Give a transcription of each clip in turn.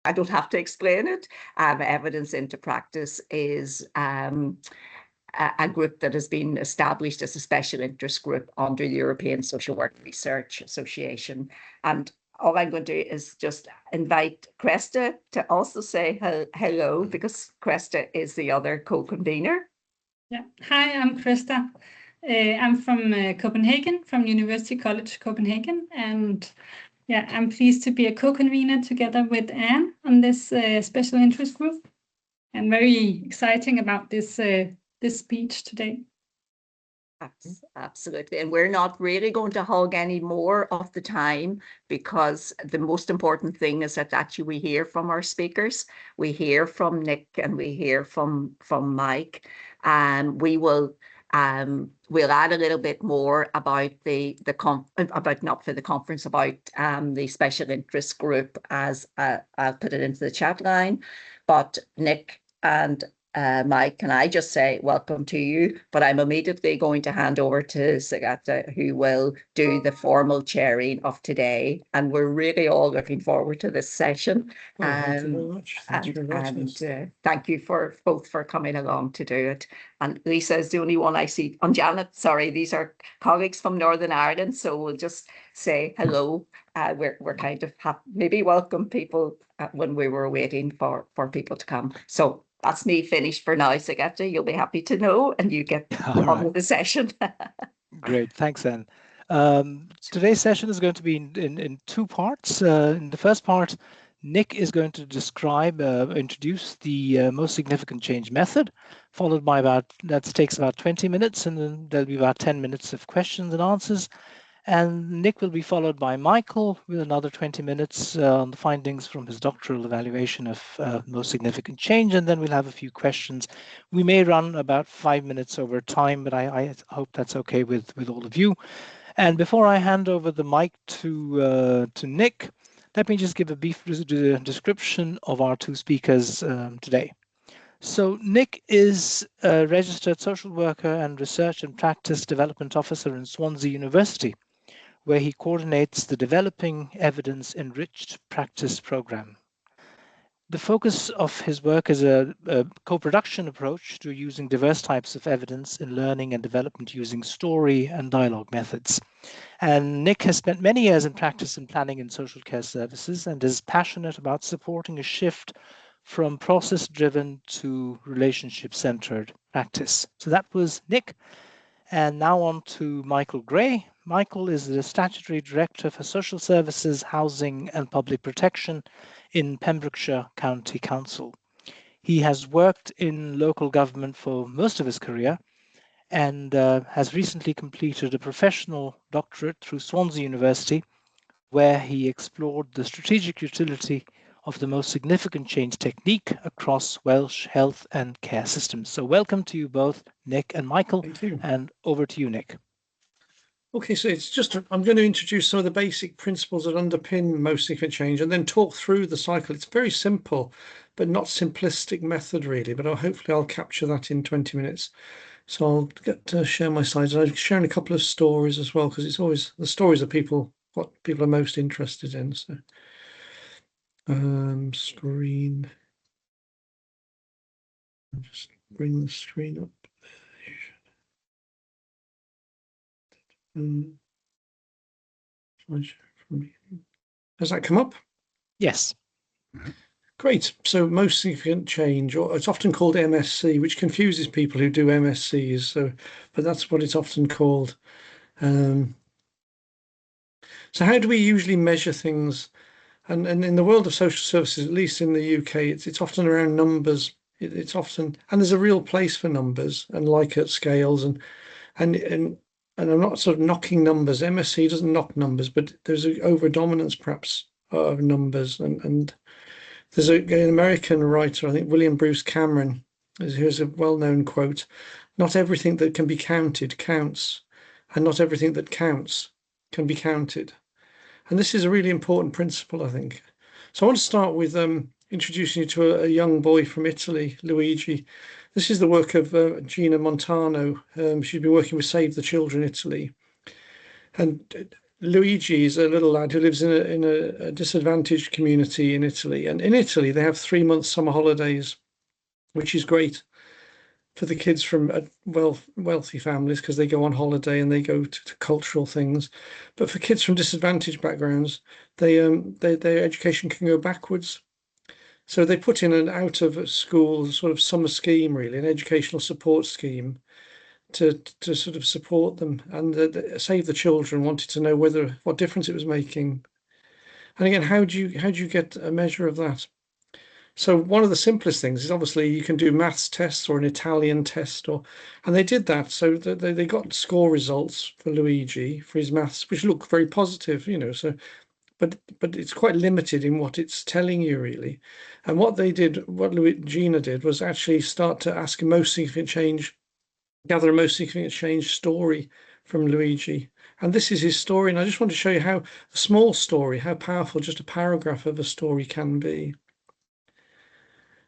I don't have to explain it. Evidence into Practice is a group that has been established as a special interest group under the European Social Work Research Association. And all I'm going to do is just invite Cresta to also say hello, because Cresta is the other co-convener. Yeah. Hi, I'm Krista. I'm from Copenhagen, from University College Copenhagen, and yeah, I'm pleased to be a co-convener together with Anne on this special interest group, and very exciting about this speech today. Absolutely. And we're not really going to hog any more of the time, because the most important thing is that actually we hear from our speakers. We hear from Nick and we hear from Mike. We'll add a little bit more about not for the conference, about the special interest group, as I'll put it into the chat line. But Nick and Mike, can I just say welcome to you? But I'm immediately going to hand over to Sagata, who will do the formal chairing of today. And we're really all looking forward to this session. Thank you very much. Thank you very much. Thank you both for coming along to do it. And Lisa is the only one I see. And Janet, sorry, these are colleagues from Northern Ireland, so we'll just say hello. We're kind of maybe welcome people when we were waiting for people to come. So that's me finished for now, Sagata. You'll be happy to know, and you get on with the session. Great, thanks, Anne. Today's session is going to be in two parts. In the first part, Nick is going to introduce the most significant change method, followed by that takes about 20 minutes, and then there'll be about 10 minutes of questions and answers. And Nick will be followed by Michael with another 20 minutes on the findings from his doctoral evaluation of most significant change, and then we'll have a few questions. We may run about 5 minutes over time, but I hope that's okay with all of you. And before I hand over the mic to Nick, let me just give a brief description of our two speakers today. So Nick is a registered social worker and research and practice development officer in Swansea University, where he coordinates the Developing Evidence Enriched Practice program. The focus of his work is a co-production approach to using diverse types of evidence in learning and development using story and dialogue methods. And Nick has spent many years in practice and planning in social care services and is passionate about supporting a shift from process-driven to relationship-centered practice. So that was Nick. And now on to Michael Gray. Michael is the Statutory Director for Social Services, Housing and Public Protection in Pembrokeshire County Council. He has worked in local government for most of his career and has recently completed a professional doctorate through Swansea University, where he explored the strategic utility of the most significant change technique across Welsh health and care systems. So welcome to you both, Nick and Michael. Thank you. And over to you, Nick. Okay, so I'm going to introduce some of the basic principles that underpin most significant change and then talk through the cycle. It's very simple, but not simplistic method really, but hopefully I'll capture that in 20 minutes. So I'll get to share my slides. I've shared a couple of stories as well, because it's always the stories of what people are most interested in. So screen. I'll just bring the screen up. Has that come up? Yes. Great. So most significant change, or it's often called MSC, which confuses people who do MSCs. So, but that's what it's often called. So how do we usually measure things? And in the world of social services, at least in the UK, it's often around numbers. It's often, and there's a real place for numbers and Likert scales, and I'm not sort of knocking numbers. MSC doesn't knock numbers, but there's an over-dominance perhaps of numbers. And there's an American writer, I think William Bruce Cameron, here's a well-known quote: "Not everything that can be counted counts, and not everything that counts can be counted." And this is a really important principle, I think. So I want to start with introducing you to a young boy from Italy, Luigi. This is the work of Gina Montano. She's been working with Save the Children Italy. And Luigi is a little lad who lives in a disadvantaged community in Italy. And in Italy, they have 3 months summer holidays, which is great for the kids from wealthy families because they go on holiday and they go to cultural things. But for kids from disadvantaged backgrounds, their education can go backwards. So they put in an out of school sort of summer scheme, really, an educational support scheme to sort of support them and Save the Children wanted to know what difference it was making. And again, how do you get a measure of that? So one of the simplest things is obviously you can do maths tests or an Italian test, and they did that. So they got score results for Luigi for his maths, which look very positive, So, but it's quite limited in what it's telling you really. And what Gina did was actually start to ask gather a most significant change story from Luigi. And this is his story. And I just want to show you how a small story, how powerful just a paragraph of a story can be.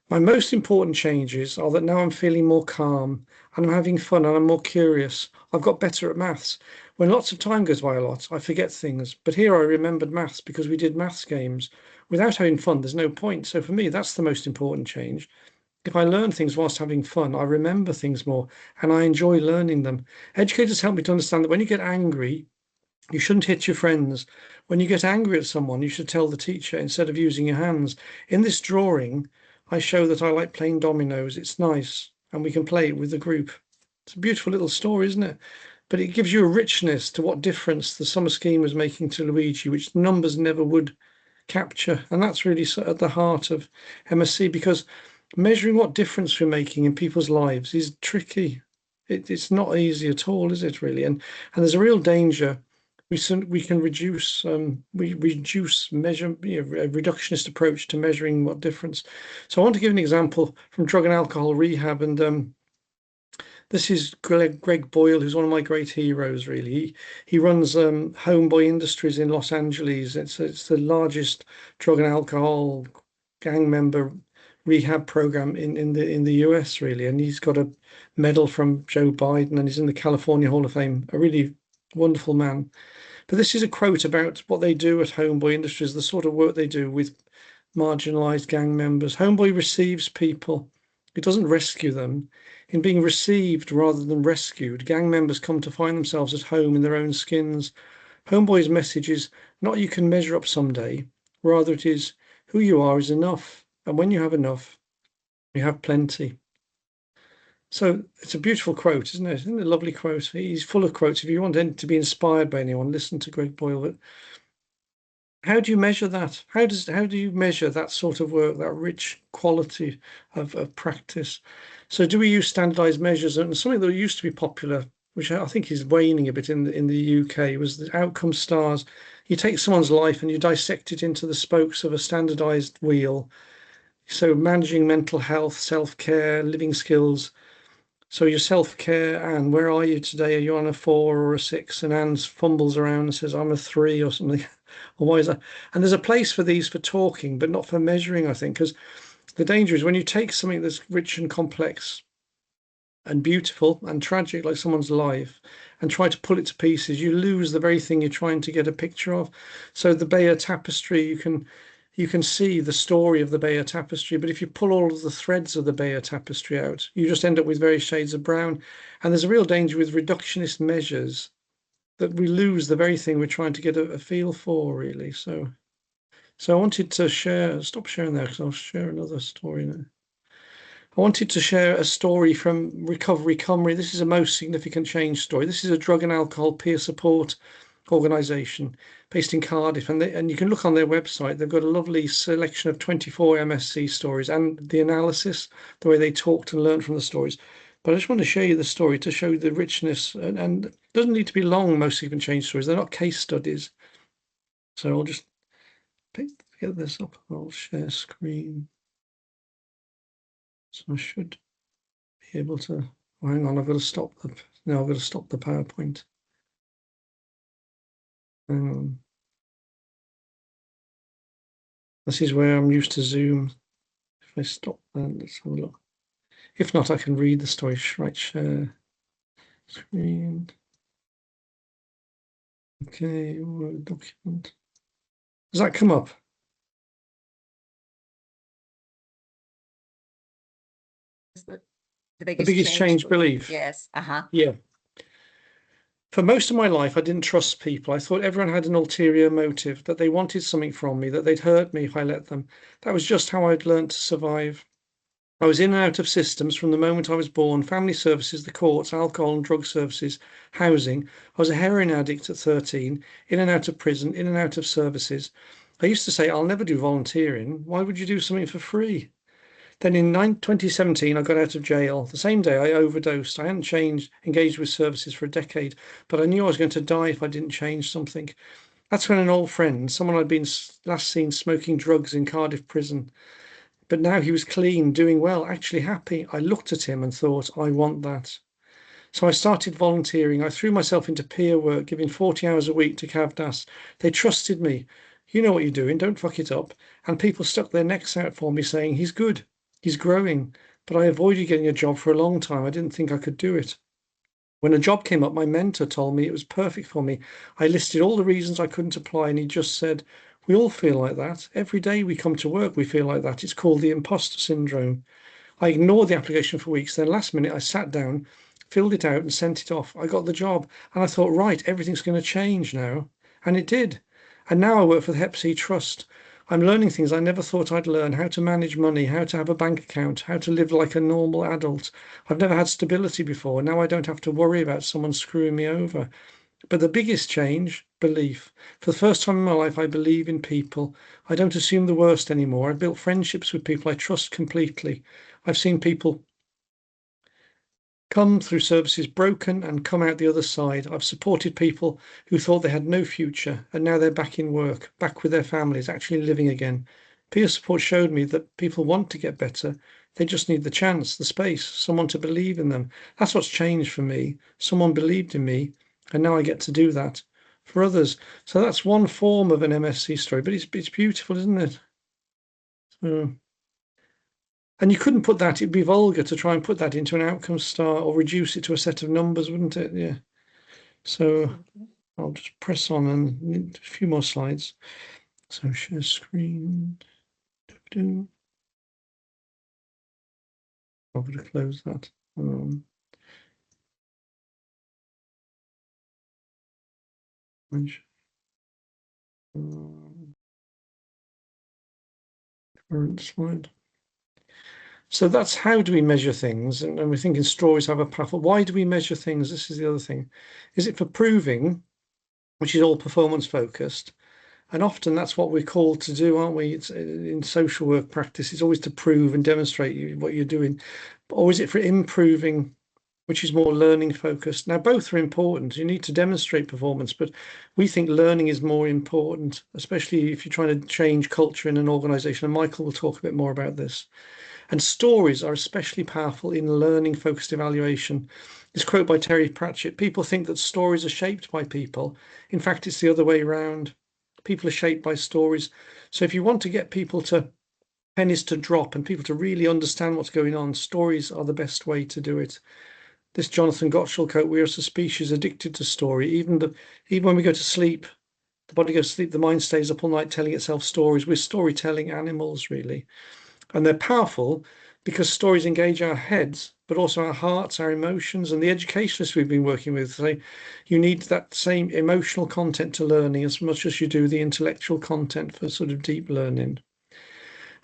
My most important changes are that now I'm feeling more calm and I'm having fun and I'm more curious. I've got better at maths. When lots of time goes by a lot, I forget things. But here I remembered maths because we did maths games. Without having fun, there's no point. So for me, that's the most important change. If I learn things whilst having fun, I remember things more and I enjoy learning them. Educators help me to understand that when you get angry, you shouldn't hit your friends. When you get angry at someone, you should tell the teacher instead of using your hands. In this drawing, I show that I like playing dominoes. It's nice and we can play it with the group. It's a beautiful little story, isn't it? But it gives you a richness to what difference the summer scheme was making to Luigi, which numbers never would capture. And that's really at the heart of MSc, because measuring what difference we're making in people's lives is tricky. It's not easy at all, is it really? And there's a real danger. We can reduce a reductionist approach to measuring what difference. So I want to give an example from drug and alcohol rehab, and this is Greg Boyle, who's one of my great heroes. Really, he runs Homeboy Industries in Los Angeles. It's the largest drug and alcohol gang member rehab program in the US, really, and he's got a medal from Joe Biden and he's in the California Hall of Fame. A really wonderful man. But this is a quote about what they do at Homeboy Industries, the sort of work they do with marginalized gang members. Homeboy receives people. It doesn't rescue them. In being received rather than rescued, gang members come to find themselves at home in their own skins. Homeboy's message is not you can measure up someday. Rather, it is who you are is enough. And when you have enough, you have plenty. So it's a beautiful quote, isn't it? Isn't it a lovely quote? He's full of quotes. If you want to be inspired by anyone, listen to Greg Boyle. But how do you measure that? How do you measure that sort of work, that rich quality of practice? So do we use standardized measures? And something that used to be popular, which I think is waning a bit in the UK, was the outcome stars. You take someone's life and you dissect it into the spokes of a standardized wheel. So managing mental health, self-care, living skills. So your self-care, Anne, where are you today? Are you on a 4 or a 6? And Anne fumbles around and says, I'm a 3 or something. Or why is that? And there's a place for these for talking, but not for measuring, I think, because the danger is when you take something that's rich and complex and beautiful and tragic, like someone's life, and try to pull it to pieces, you lose the very thing you're trying to get a picture of. So the Bayeux Tapestry, you can see the story of the Bayeux Tapestry, but if you pull all of the threads of the Bayeux Tapestry out, you just end up with various shades of brown. And there's a real danger with reductionist measures that we lose the very thing we're trying to get a feel for, really. So I wanted to stop sharing there because I'll share another story now. I wanted to share a story from Recovery Cymru. This is a most significant change story. This is a drug and alcohol peer support organisation based in Cardiff, and you can look on their website. They've got a lovely selection of 24 MSc stories and the analysis, the way they talked and learned from the stories. But I just want to show you the story to show the richness, and it doesn't need to be long, most significant change stories. They're not case studies. So I'll just get this up. I'll share screen. So I should be able to, hang on, I've got to stop the PowerPoint. This is where I'm used to Zoom. If I stop that, let's have a look. If not, I can read the story. Right, share screen. Okay, Word document. Does that come up? The The biggest change belief. Yes. Yeah. For most of my life, I didn't trust people. I thought everyone had an ulterior motive, that they wanted something from me, that they'd hurt me if I let them. That was just how I'd learned to survive. I was in and out of systems from the moment I was born: family services, the courts, alcohol and drug services, housing. I was a heroin addict at 13, in and out of prison, in and out of services. I used to say, I'll never do volunteering. Why would you do something for free? Then in 2017, I got out of jail. The same day, I overdosed. I hadn't engaged with services for a decade, but I knew I was going to die if I didn't change something. That's when an old friend, someone I'd been last seen smoking drugs in Cardiff prison, but now he was clean, doing well, actually happy. I looked at him and thought, I want that. So I started volunteering. I threw myself into peer work, giving 40 hours a week to Cavdas. They trusted me. You know what you're doing, don't fuck it up. And people stuck their necks out for me saying, he's good, he's growing. But I avoided getting a job for a long time. I didn't think I could do it. When a job came up, my mentor told me it was perfect for me. I listed all the reasons I couldn't apply, and he just said, we all feel like that. Every day we come to work, we feel like that. It's called the imposter syndrome. I ignored the application for weeks. Then last minute, I sat down, filled it out and sent it off. I got the job and I thought, right, everything's going to change now. And it did. And now I work for the EiPSIG Trust. I'm learning things I never thought I'd learn: how to manage money, how to have a bank account, how to live like a normal adult. I've never had stability before. Now I don't have to worry about someone screwing me over. But the biggest change, belief. For the first time in my life, I believe in people. I don't assume the worst anymore. I've built friendships with people I trust completely. I've seen people come through services broken and come out the other side. I've supported people who thought they had no future, and now they're back in work, back with their families, actually living again. Peer support showed me that people want to get better. They just need the chance, the space, someone to believe in them. That's what's changed for me. Someone believed in me, and now I get to do that for others. So that's one form of an MSc story, but it's beautiful, isn't it? So, and you couldn't put that, it'd be vulgar to try and put that into an outcome star or reduce it to a set of numbers, wouldn't it? Yeah. So I'll just press on and a few more slides. So share screen. I'm going to close that. Current slide. So that's how do we measure things? And we're thinking stories have a powerful. Why do we measure things? This is the other thing. Is it for proving, which is all performance focused? And often that's what we're called to do, aren't we? It's in social work practice. It's always to prove and demonstrate what you're doing. Or is it for improving, which is more learning focused? Now, both are important. You need to demonstrate performance, but we think learning is more important, especially if you're trying to change culture in an organization. And Michael will talk a bit more about this. And stories are especially powerful in learning focused evaluation. This quote by Terry Pratchett: people think that stories are shaped by people. In fact, it's the other way around. People are shaped by stories. So if you want to get people to pennies to drop and people to really understand what's going on, stories are the best way to do it. This Jonathan Gottschall quote: we are as a species addicted to story. Even when we go to sleep, the body goes to sleep, the mind stays up all night telling itself stories. We're storytelling animals, really. And they're powerful because stories engage our heads, but also our hearts, our emotions. And the educationalists we've been working with say you need that same emotional content to learning as much as you do the intellectual content for sort of deep learning.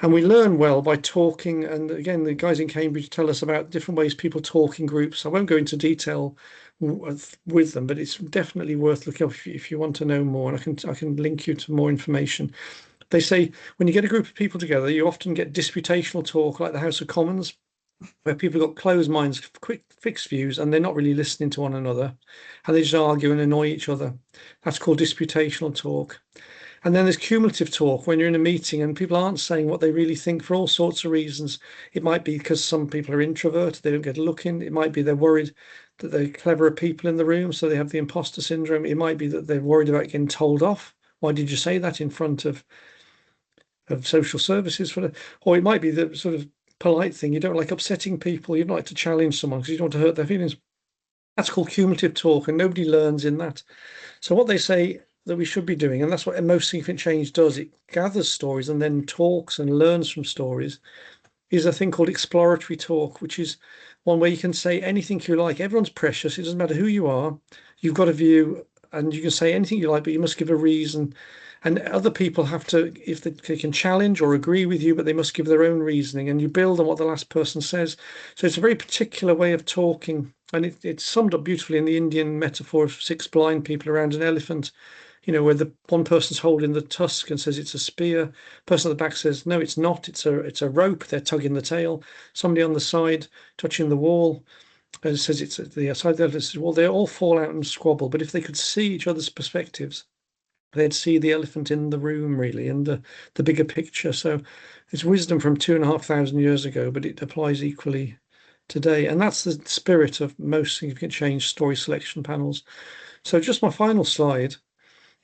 And we learn well by talking. And again, the guys in Cambridge tell us about different ways people talk in groups. I won't go into detail with them, but it's definitely worth looking up if you want to know more. And I can link you to more information. They say when you get a group of people together, you often get disputational talk like the House of Commons, where people have got closed minds, quick fixed views, and they're not really listening to one another, and they just argue and annoy each other. That's called disputational talk. And then there's cumulative talk, when you're in a meeting and people aren't saying what they really think for all sorts of reasons. It might be because some people are introverted, they don't get a look in. It might be they're worried that they're cleverer people in the room, so they have the imposter syndrome. It might be that they're worried about getting told off. Why did you say that in front of social services or it might be the sort of polite thing. You don't like upsetting people. You don't like to challenge someone because you don't want to hurt their feelings. That's called cumulative talk, and nobody learns in that. So what they say that we should be doing, and that's what most significant change does, it gathers stories and then talks and learns from stories, is a thing called exploratory talk, which is one where you can say anything you like. Everyone's precious. It doesn't matter who you are. You've got a view and you can say anything you like, but you must give a reason. And other people have to, if they can challenge or agree with you, but they must give their own reasoning, and you build on what the last person says. So it's a very particular way of talking. And it's summed up beautifully in the Indian metaphor of 6 blind people around an elephant, where the one person's holding the tusk and says it's a spear. Person at the back says, no, it's not. It's a rope. They're tugging the tail. Somebody on the side touching the wall says it's the side of the elephant. Says, well, they all fall out and squabble. But if they could see each other's perspectives, they'd see the elephant in the room, really, and the bigger picture. So it's wisdom from 2,500 years ago, but it applies equally today. And that's the spirit of most significant change story selection panels. So just my final slide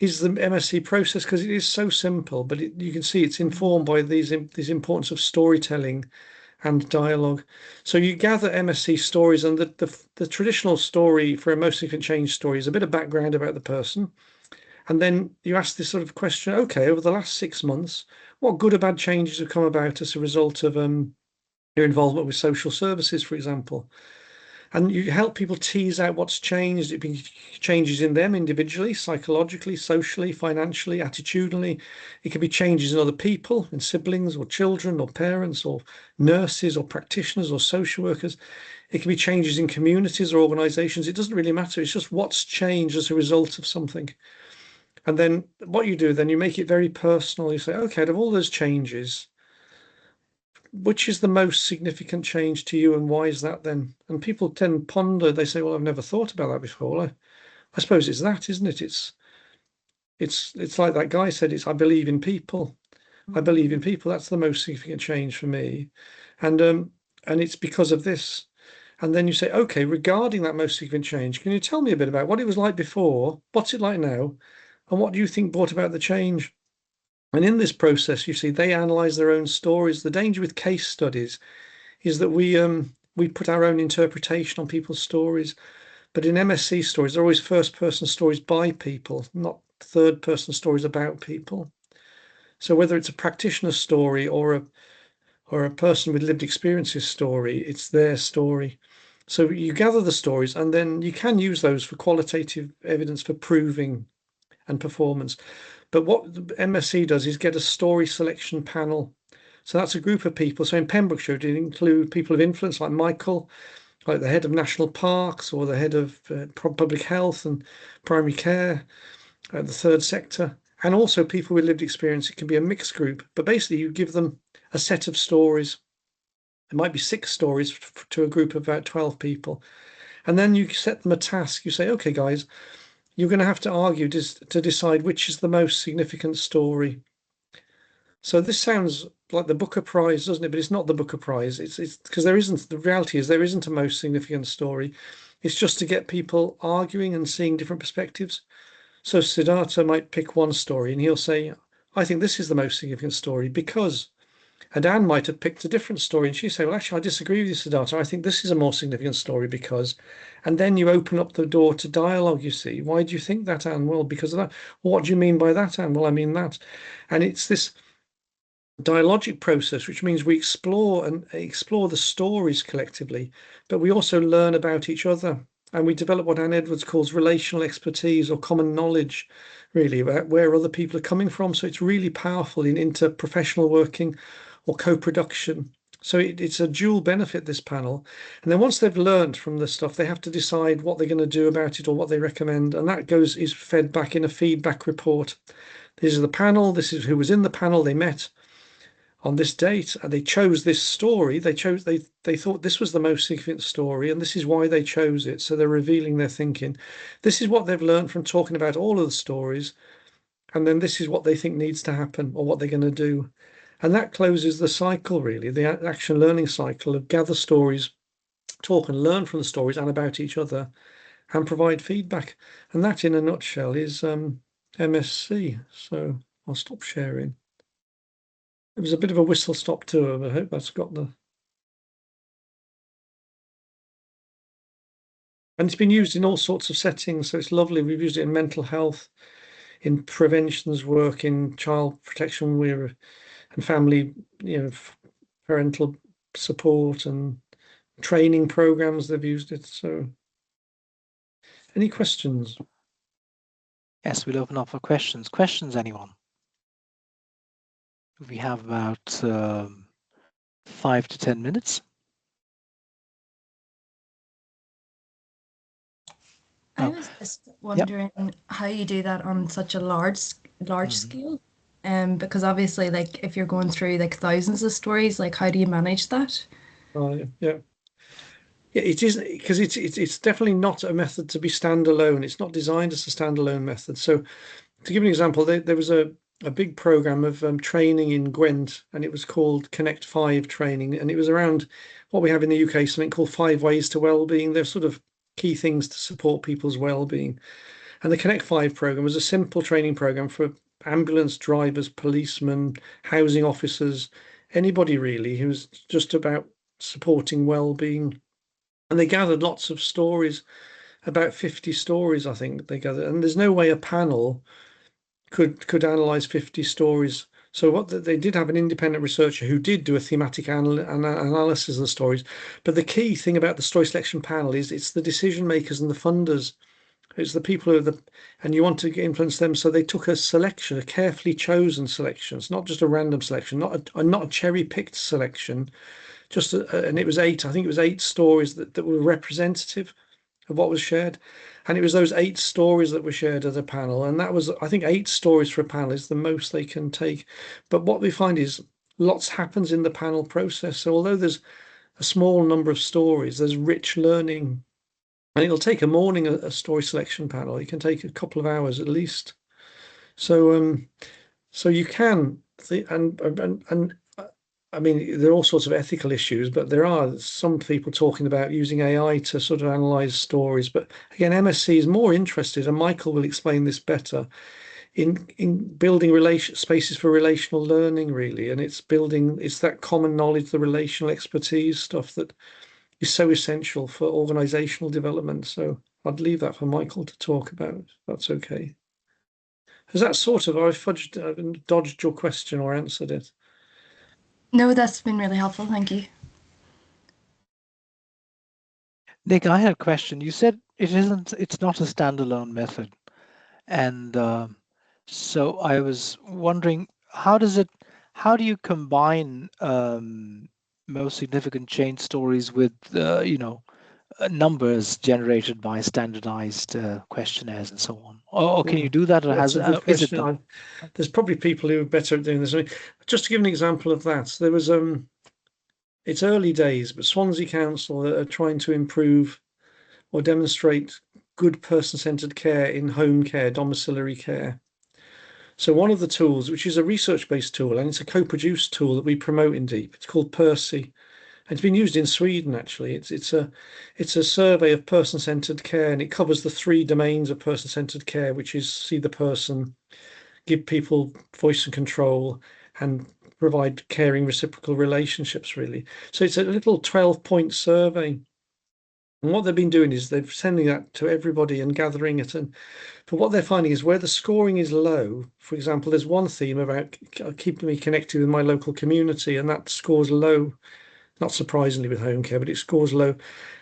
is the MSc process, because it is so simple, but you can see it's informed by these importance of storytelling and dialogue. So you gather MSc stories, and the traditional story for a most significant change story is a bit of background about the person. And then you ask this sort of question, okay, over the last 6 months, what good or bad changes have come about as a result of your involvement with social services, for example? And you help people tease out what's changed. It be changes in them individually, psychologically, socially, financially, attitudinally. It can be changes in other people, in siblings or children or parents or nurses or practitioners or social workers. It can be changes in communities or organizations. It doesn't really matter. It's just what's changed as a result of something. And then what you do, then you make it very personal. You say, okay, out of all those changes, which is the most significant change to you, and why is that then? And people tend to ponder. They say, well, I've never thought about that before. I suppose it's that, isn't it? It's like that guy said, I believe in people. I believe in people. That's the most significant change for me. And it's because of this. And then you say, okay, regarding that most significant change, can you tell me a bit about what it was like before? What's it like now? And what do you think brought about the change? And in this process, you see, they analyze their own stories. The danger with case studies is that we put our own interpretation on people's stories. But in MSc stories, they're always first-person stories by people, not third-person stories about people. So whether it's a practitioner's story or a person with lived experiences story, it's their story. So you gather the stories, and then you can use those for qualitative evidence for proving and performance. But what the MSc does is get a story selection panel. So that's a group of people. So in Pembrokeshire, it include people of influence like Michael, like the head of national parks or the head of public health and primary care, the third sector, and also people with lived experience. It can be a mixed group, but basically you give them a set of stories. It might be 6 stories to a group of about 12 people. And then you set them a task. You say, okay, guys, you're going to have to argue to decide which is the most significant story. So this sounds like the Booker Prize, doesn't it? But it's not the Booker Prize. It's because the reality is there isn't a most significant story. It's just to get people arguing and seeing different perspectives. So Siddhartha might pick one story and he'll say, I think this is the most significant story because. And Anne might have picked a different story and she'd say, well, actually, I disagree with you, Siddhartha. I think this is a more significant story because. And then you open up the door to dialogue, you see. Why do you think that, Anne? Well, because of that. What do you mean by that, Anne? Well, I mean that. And it's this dialogic process, which means we explore the stories collectively, but we also learn about each other. And we develop what Anne Edwards calls relational expertise or common knowledge, really, about where other people are coming from. So it's really powerful in interprofessional working or co-production. So it's a dual benefit, this panel. And then once they've learned from the stuff, they have to decide what they're going to do about it or what they recommend. And that is fed back in a feedback report. This is the panel. This is who was in the panel. They met on this date and they chose this story. They thought this was the most significant story and this is why they chose it. So they're revealing their thinking. This is what they've learned from talking about all of the stories. And then this is what they think needs to happen or what they're going to do. And that closes the cycle, really, the action learning cycle of gather stories, talk and learn from the stories and about each other and provide feedback. And that in a nutshell is MSc. So I'll stop sharing. It was a bit of a whistle-stop tour, but I hope that's got the And it's been used in all sorts of settings, so it's lovely. We've used it in mental health, in preventions work, in child protection, and family, parental support and training programs. They've used it. So, any questions? Yes, we'll open up for questions. Questions, anyone? We have about 5 to 10 minutes. I was just wondering how you do that on such a large scale. Because obviously, like, if you're going through like thousands of stories, like, how do you manage that? Yeah, it isn't, because it's definitely not a method to be standalone. It's not designed as a standalone method. So, to give an example, there was a big program of training in Gwent, and it was called Connect 5 training, and it was around what we have in the UK, something called 5 Ways to Wellbeing. They're sort of key things to support people's well-being. And the Connect 5 program was a simple training program for ambulance drivers, policemen, housing officers, anybody really who was just about supporting well-being. And they gathered lots of stories, about 50 stories, I think they gathered. And there's no way a panel could analyze 50 stories. So they did have an independent researcher who did do a thematic analysis of the stories. But the key thing about the story selection panel is it's the decision makers and the funders. It's the people who are and you want to influence them. So they took a selection, a carefully chosen selection. It's not just a random selection, not a cherry picked selection. And it was 8. I think it was 8 stories that were representative of what was shared. And it was those 8 stories that were shared at a panel. And that was, I think, 8 stories for a panel is the most they can take. But what we find is lots happens in the panel process. So although there's a small number of stories, there's rich learning. And it'll take a morning, a story selection panel. It can take a couple of hours at least. So so you can, and I mean, there are all sorts of ethical issues, but there are some people talking about using AI to sort of analyze stories. But again, MSc is more interested, and Michael will explain this better, in building spaces for relational learning, really. And it's that common knowledge, the relational expertise stuff that is so essential for organizational development. So I'd leave that for Michael to talk about, if that's okay. Has that sort of, I've dodged your question or answered it? No, that's been really helpful. Thank you. Nick, I had a question. You said it's not a standalone method. And so I was wondering, how do you combine most significant change stories with, numbers generated by standardized questionnaires and so on? Or can you do that? Or That's a good is it question. There's probably people who are better at doing this. I mean, just to give an example of that, there was it's early days, but Swansea Council are trying to improve or demonstrate good person-centered care in home care, domiciliary care. So one of the tools, which is a research-based tool, and it's a co-produced tool that we promote in DEEP, it's called PERSI. It's been used in Sweden, actually. It's a survey of person-centered care, and it covers the 3 domains of person-centered care, which is see the person, give people voice and control, and provide caring reciprocal relationships, really. So it's a little 12-point survey. And what they've been doing is they're sending that to everybody and gathering it. But what they're finding is where the scoring is low, for example, there's one theme about keeping me connected with my local community, and that scores low. Not surprisingly with home care, but it scores low.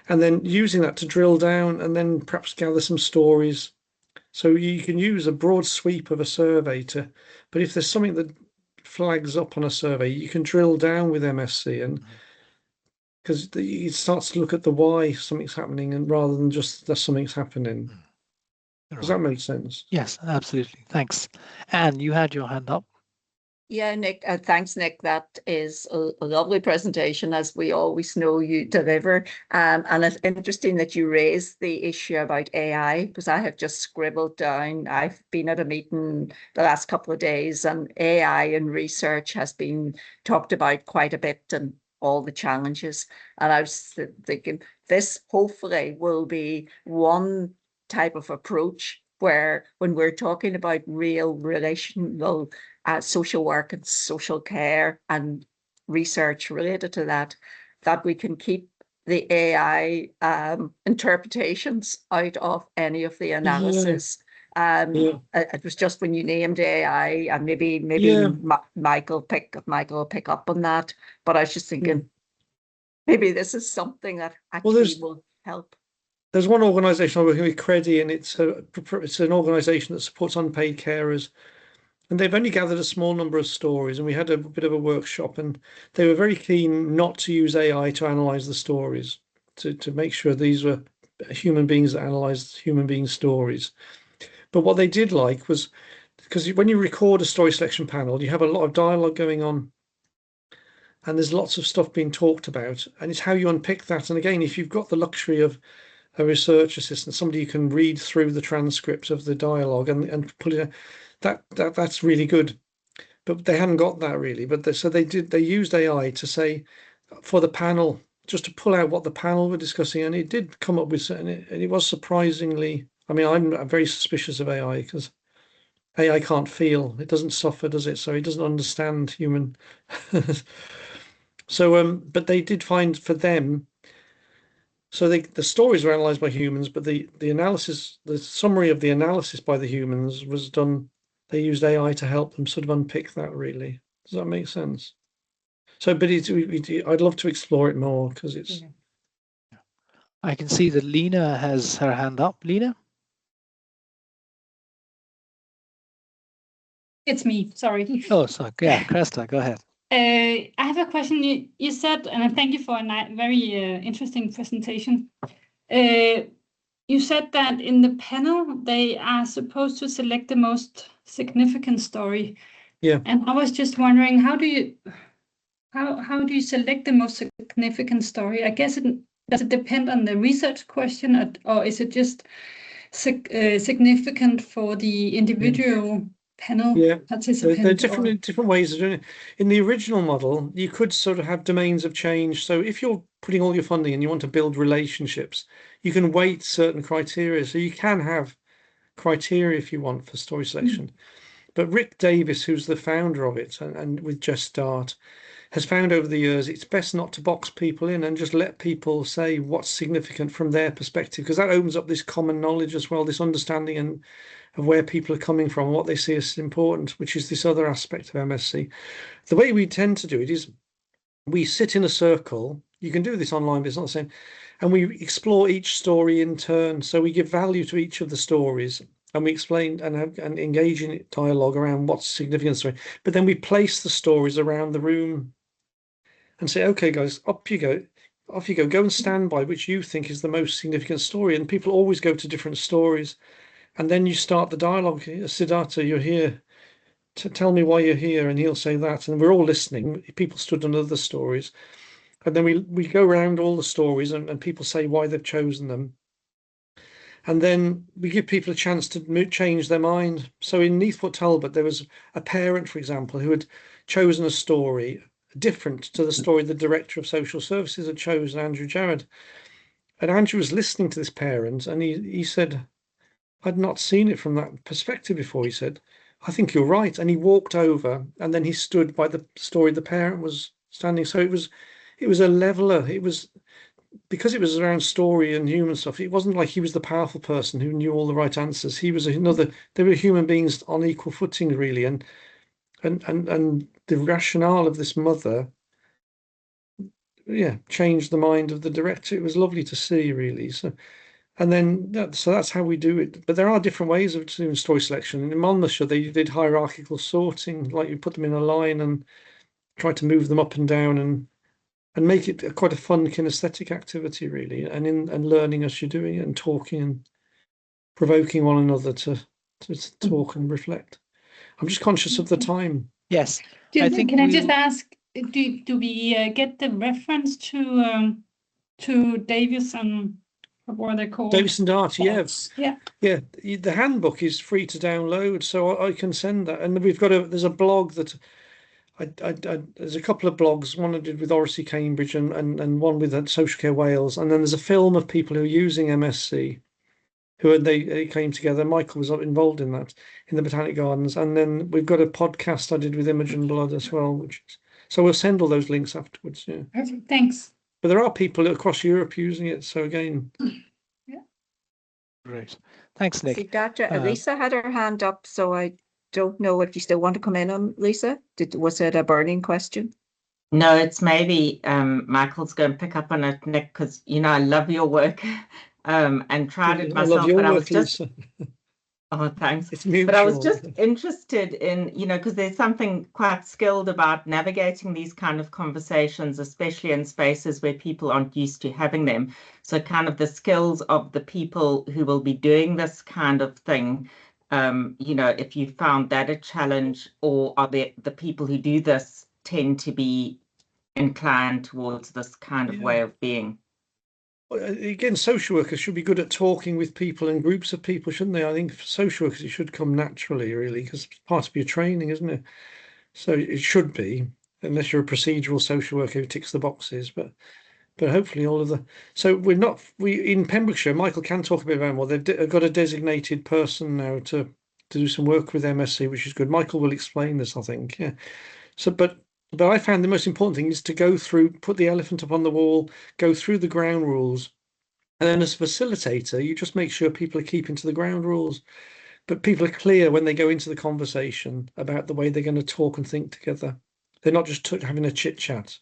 And then using that to drill down and then perhaps gather some stories. So you can use a broad sweep of a survey but if there's something that flags up on a survey, you can drill down with MSc, and because it starts to look at the why something's happening, and rather than just that something's happening. Does that make sense? Yes, absolutely. Thanks. Anne, you had your hand up. Yeah, Nick, thanks, Nick. That is a lovely presentation, as we always know you deliver. And it's interesting that you raised the issue about AI, because I have just scribbled down. I've been at a meeting the last couple of days, and AI and research has been talked about quite a bit, and all the challenges. And I was thinking this hopefully will be one type of approach where, when we're talking about real relational social work and social care and research related to that, that we can keep the AI interpretations out of any of the analysis. It was just when you named AI, and maybe Michael will pick up on that. But I was just thinking, maybe this is something that actually will help. There's one organisation I'm working with, Credi, and it's an organisation that supports unpaid carers. And they've only gathered a small number of stories, and we had a bit of a workshop, and they were very keen not to use AI to analyse the stories, to make sure these were human beings that analysed human beings' stories. But what they did like was, because when you record a story selection panel, you have a lot of dialogue going on, and there's lots of stuff being talked about, and it's how you unpick that. And again, if you've got the luxury of a research assistant, somebody who can read through the transcript of the dialogue and put it, that's really good. But they hadn't got that really. But they used AI to say for the panel, just to pull out what the panel were discussing, and it did come up with, and it was surprisingly. I mean, I'm very suspicious of AI because AI can't feel, it doesn't suffer, does it? So it doesn't understand human. So, but they did find for them. So the stories were analysed by humans, but the analysis, the summary of the analysis by the humans was done. They used AI to help them sort of unpick that. Really, does that make sense? So, but I'd love to explore it more because it's. I can see that Lena has her hand up. Lena? It's me, sorry. Oh, sorry. Yeah, Krista, go ahead. I have a question. You said, and I thank you for a very interesting presentation. You said that in the panel, they are supposed to select the most significant story. Yeah. And I was just wondering, how do you select the most significant story? I guess does it depend on the research question, or is it just significant for the individual panel participant? There are different ways of doing it. In the original model, you could sort of have domains of change. So if you're putting all your funding and you want to build relationships, you can weight certain criteria. So you can have criteria if you want for story selection. But Rick Davis, who's the founder of it, and with Just Start, has found over the years it's best not to box people in and just let people say what's significant from their perspective, because that opens up this common knowledge as well, this understanding of where people are coming from, what they see as important, which is this other aspect of MSc. The way we tend to do it is we sit in a circle. You can do this online, but it's not the same. And we explore each story in turn. So we give value to each of the stories, and we explain and engage in dialogue around what's significant story. But then we place the stories around the room and say, okay, guys, off you go. Go and stand by which you think is the most significant story. And people always go to different stories. And then you start the dialogue. Siddhartha, you're here. Tell me why you're here. And he'll say that. And we're all listening. People stood on other stories. And then we go around all the stories and people say why they've chosen them. And then we give people a chance to change their mind. So in Neathport Talbot, there was a parent, for example, who had chosen a story different to the story the Director of Social Services had chosen, Andrew Jarrett. And Andrew was listening to this parent, and he said, I'd not seen it from that perspective before. He said, I think you're right. And he walked over, and then he stood by the story the parent was standing. So it was a leveler. It was, because it was around story and human stuff, it wasn't like he was the powerful person who knew all the right answers. He was they were human beings on equal footing, really. And the rationale of this mother, changed the mind of the director. It was lovely to see, really. So that's how we do it. But there are different ways of doing story selection. In Monmouthshire, they did hierarchical sorting, like you put them in a line and try to move them up and down and make it quite a fun kinesthetic activity, really, and learning as you're doing it and talking and provoking one another to talk and reflect. I'm just conscious of the time. Yes. I just ask, do we get the reference to Davis and what are they called? Davis and Dart, yeah. Yeah. The handbook is free to download, so I can send that. And there's a blog that there's a couple of blogs. One I did with Oracy Cambridge and one with Social Care Wales. And then there's a film of people who are using MSc, they came together. Michael was involved in that in the Botanic Gardens. And then we've got a podcast I did with Imogen Blood as well, so we'll send all those links afterwards. Yeah. Perfect. Thanks. But there are people across Europe using it. So again, Great. Thanks, Nick. See, Dr. Lisa had her hand up, so I don't know if you still want to come in on Lisa. Was it a burning question? No, it's maybe Michael's going to pick up on it, Nick, because I love your work and tried it myself. I love your but I work, was just Lisa. Oh, thanks. It's mutual. But I was just interested in, because there's something quite skilled about navigating these kind of conversations, especially in spaces where people aren't used to having them. So kind of the skills of the people who will be doing this kind of thing, if you found that a challenge, or are the people who do this tend to be inclined towards this kind of way of being? Again, social workers should be good at talking with people and groups of people, shouldn't they? I think for social workers, it should come naturally, really, because it's part of your training, isn't it? So it should be, unless you're a procedural social worker who ticks the boxes. But hopefully all of the. So we in Pembrokeshire, Michael can talk a bit about more. They've got a designated person now to do some work with MSC, which is good. Michael will explain this, I think. Yeah. So, but I found the most important thing is to go through, put the elephant up on the wall, go through the ground rules. And then as a facilitator, you just make sure people are keeping to the ground rules. But people are clear when they go into the conversation about the way they're going to talk and think together. They're not just having a chit chat.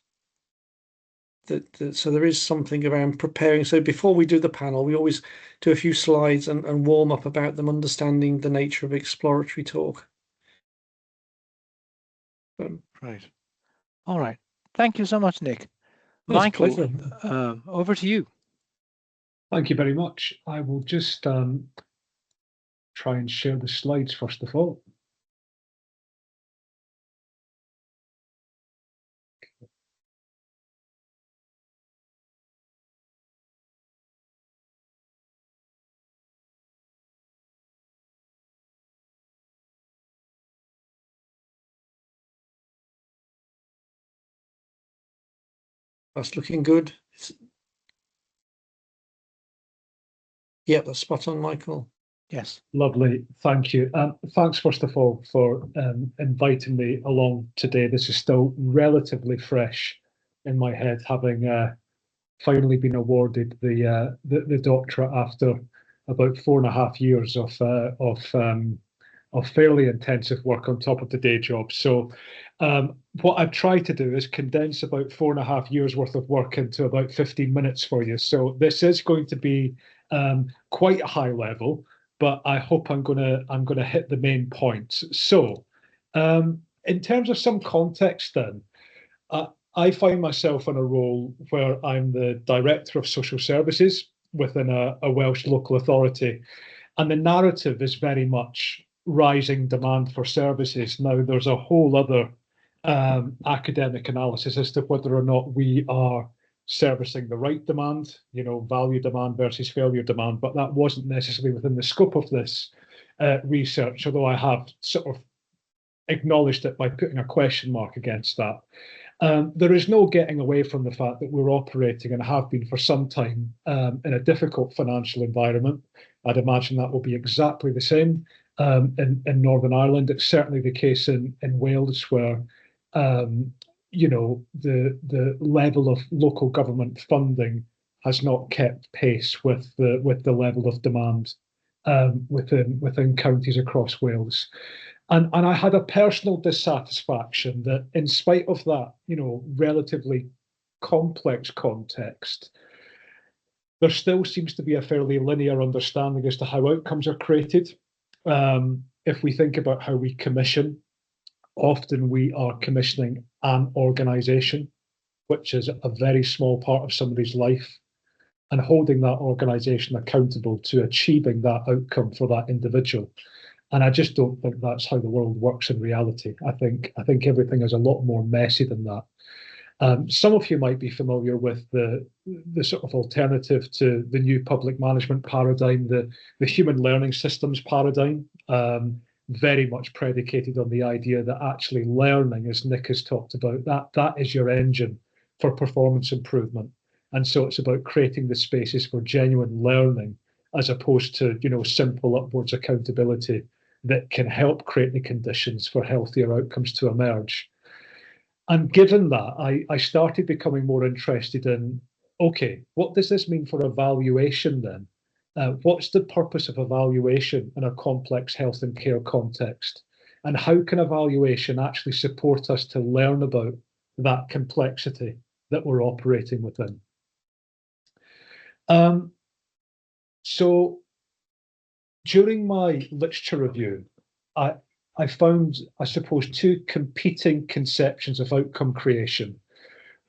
So there is something around preparing. So before we do the panel, we always do a few slides and warm up about them understanding the nature of exploratory talk. Right. All right. Thank you so much, Nick. Michael, over to you. Thank you very much. I will just try and share the slides first of all. That's looking good. Yep, that's spot on, Michael. Yes. Lovely. Thank you. Thanks, first of all, for inviting me along today. This is still relatively fresh in my head, having finally been awarded the doctorate after about 4.5 years of fairly intensive work on top of the day job. So what I've tried to do is condense about 4.5 years worth of work into about 15 minutes for you. So this is going to be quite a high level, but I hope I'm gonna hit the main points. So in terms of some context then, I find myself in a role where I'm the Director of Social Services within a Welsh local authority. And the narrative is very much rising demand for services. Now, there's a whole other academic analysis as to whether or not we are servicing the right demand, value demand versus failure demand, but that wasn't necessarily within the scope of this research, although I have sort of acknowledged it by putting a question mark against that. There is no getting away from the fact that we're operating and have been for some time in a difficult financial environment. I'd imagine that will be exactly the same in Northern Ireland. It's certainly the case in Wales, where the level of local government funding has not kept pace with the level of demand within counties across Wales. And I had a personal dissatisfaction that, in spite of that, relatively complex context, there still seems to be a fairly linear understanding as to how outcomes are created. If we think about how we commission, often we are commissioning an organisation, which is a very small part of somebody's life, and holding that organisation accountable to achieving that outcome for that individual. And I just don't think that's how the world works in reality. I think everything is a lot more messy than that. Some of you might be familiar with the sort of alternative to the new public management paradigm, the human learning systems paradigm, very much predicated on the idea that actually learning, as Nick has talked about, that is your engine for performance improvement. And so it's about creating the spaces for genuine learning, as opposed to simple upwards accountability that can help create the conditions for healthier outcomes to emerge. And given that, I started becoming more interested in okay, what does this mean for evaluation then? What's the purpose of evaluation in a complex health and care context? And how can evaluation actually support us to learn about that complexity that we're operating within? So during my literature review, I found, I suppose, two competing conceptions of outcome creation.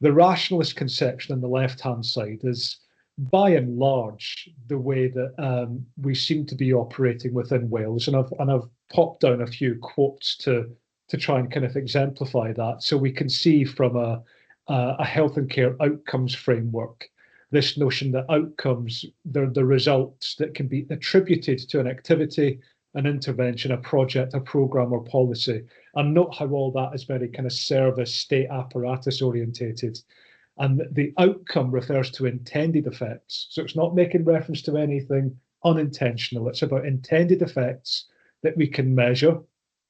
The rationalist conception on the left-hand side is, by and large, the way that we seem to be operating within Wales, and I've popped down a few quotes to try and kind of exemplify that. So we can see from a health and care outcomes framework, this notion that outcomes, they're the results that can be attributed to an activity, an intervention, a project, a program, or policy. And note how all that is very kind of service, state apparatus orientated. And the outcome refers to intended effects. So it's not making reference to anything unintentional. It's about intended effects that we can measure.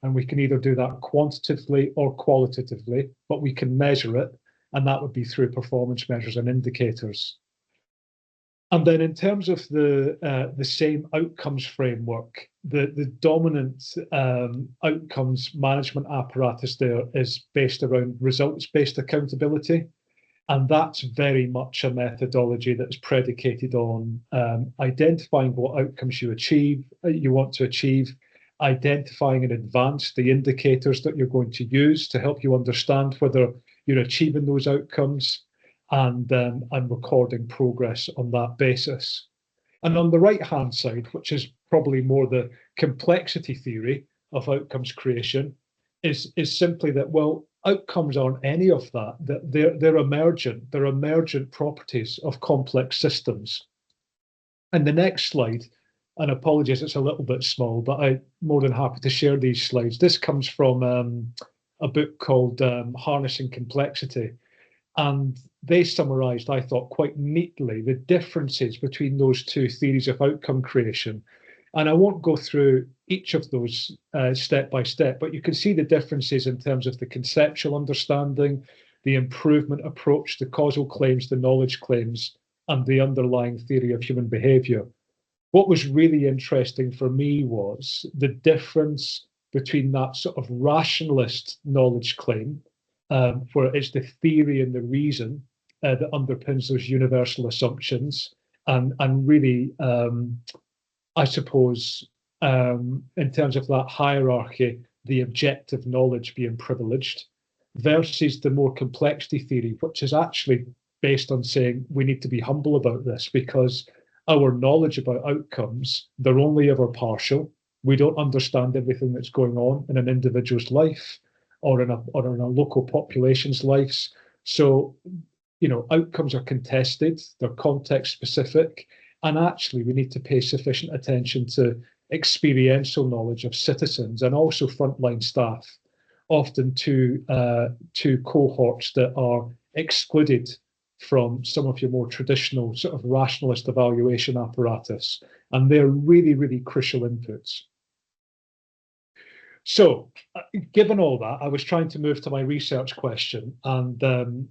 And we can either do that quantitatively or qualitatively, but we can measure it. And that would be through performance measures and indicators. And then in terms of the same outcomes framework, the dominant outcomes management apparatus there is based around results-based accountability. And that's very much a methodology that's predicated on identifying what outcomes you want to achieve, identifying in advance the indicators that you're going to use to help you understand whether you're achieving those outcomes, and recording progress on that basis. And on the right-hand side, which is probably more the complexity theory of outcomes creation, is simply that, well, outcomes aren't any of that, that they're emergent. They're emergent properties of complex systems. And the next slide, and apologies, it's a little bit small, but I'm more than happy to share these slides. This comes from a book called Harnessing Complexity. And they summarised, I thought, quite neatly the differences between those two theories of outcome creation. And I won't go through each of those step by step, but you can see the differences in terms of the conceptual understanding, the improvement approach, the causal claims, the knowledge claims, and the underlying theory of human behaviour. What was really interesting for me was the difference between that sort of rationalist knowledge claim, where it's the theory and the reason that underpins those universal assumptions, and really, I suppose, in terms of that hierarchy, the objective knowledge being privileged, versus the more complexity theory, which is actually based on saying we need to be humble about this, because our knowledge about outcomes, they're only ever partial. We don't understand everything that's going on in an individual's life or in a local population's lives. So, you know, outcomes are contested, they're context specific, and actually we need to pay sufficient attention to experiential knowledge of citizens and also frontline staff, often two cohorts that are excluded from some of your more traditional sort of rationalist evaluation apparatus. And they're really, really crucial inputs. So, given all that, I was trying to move to my research question, and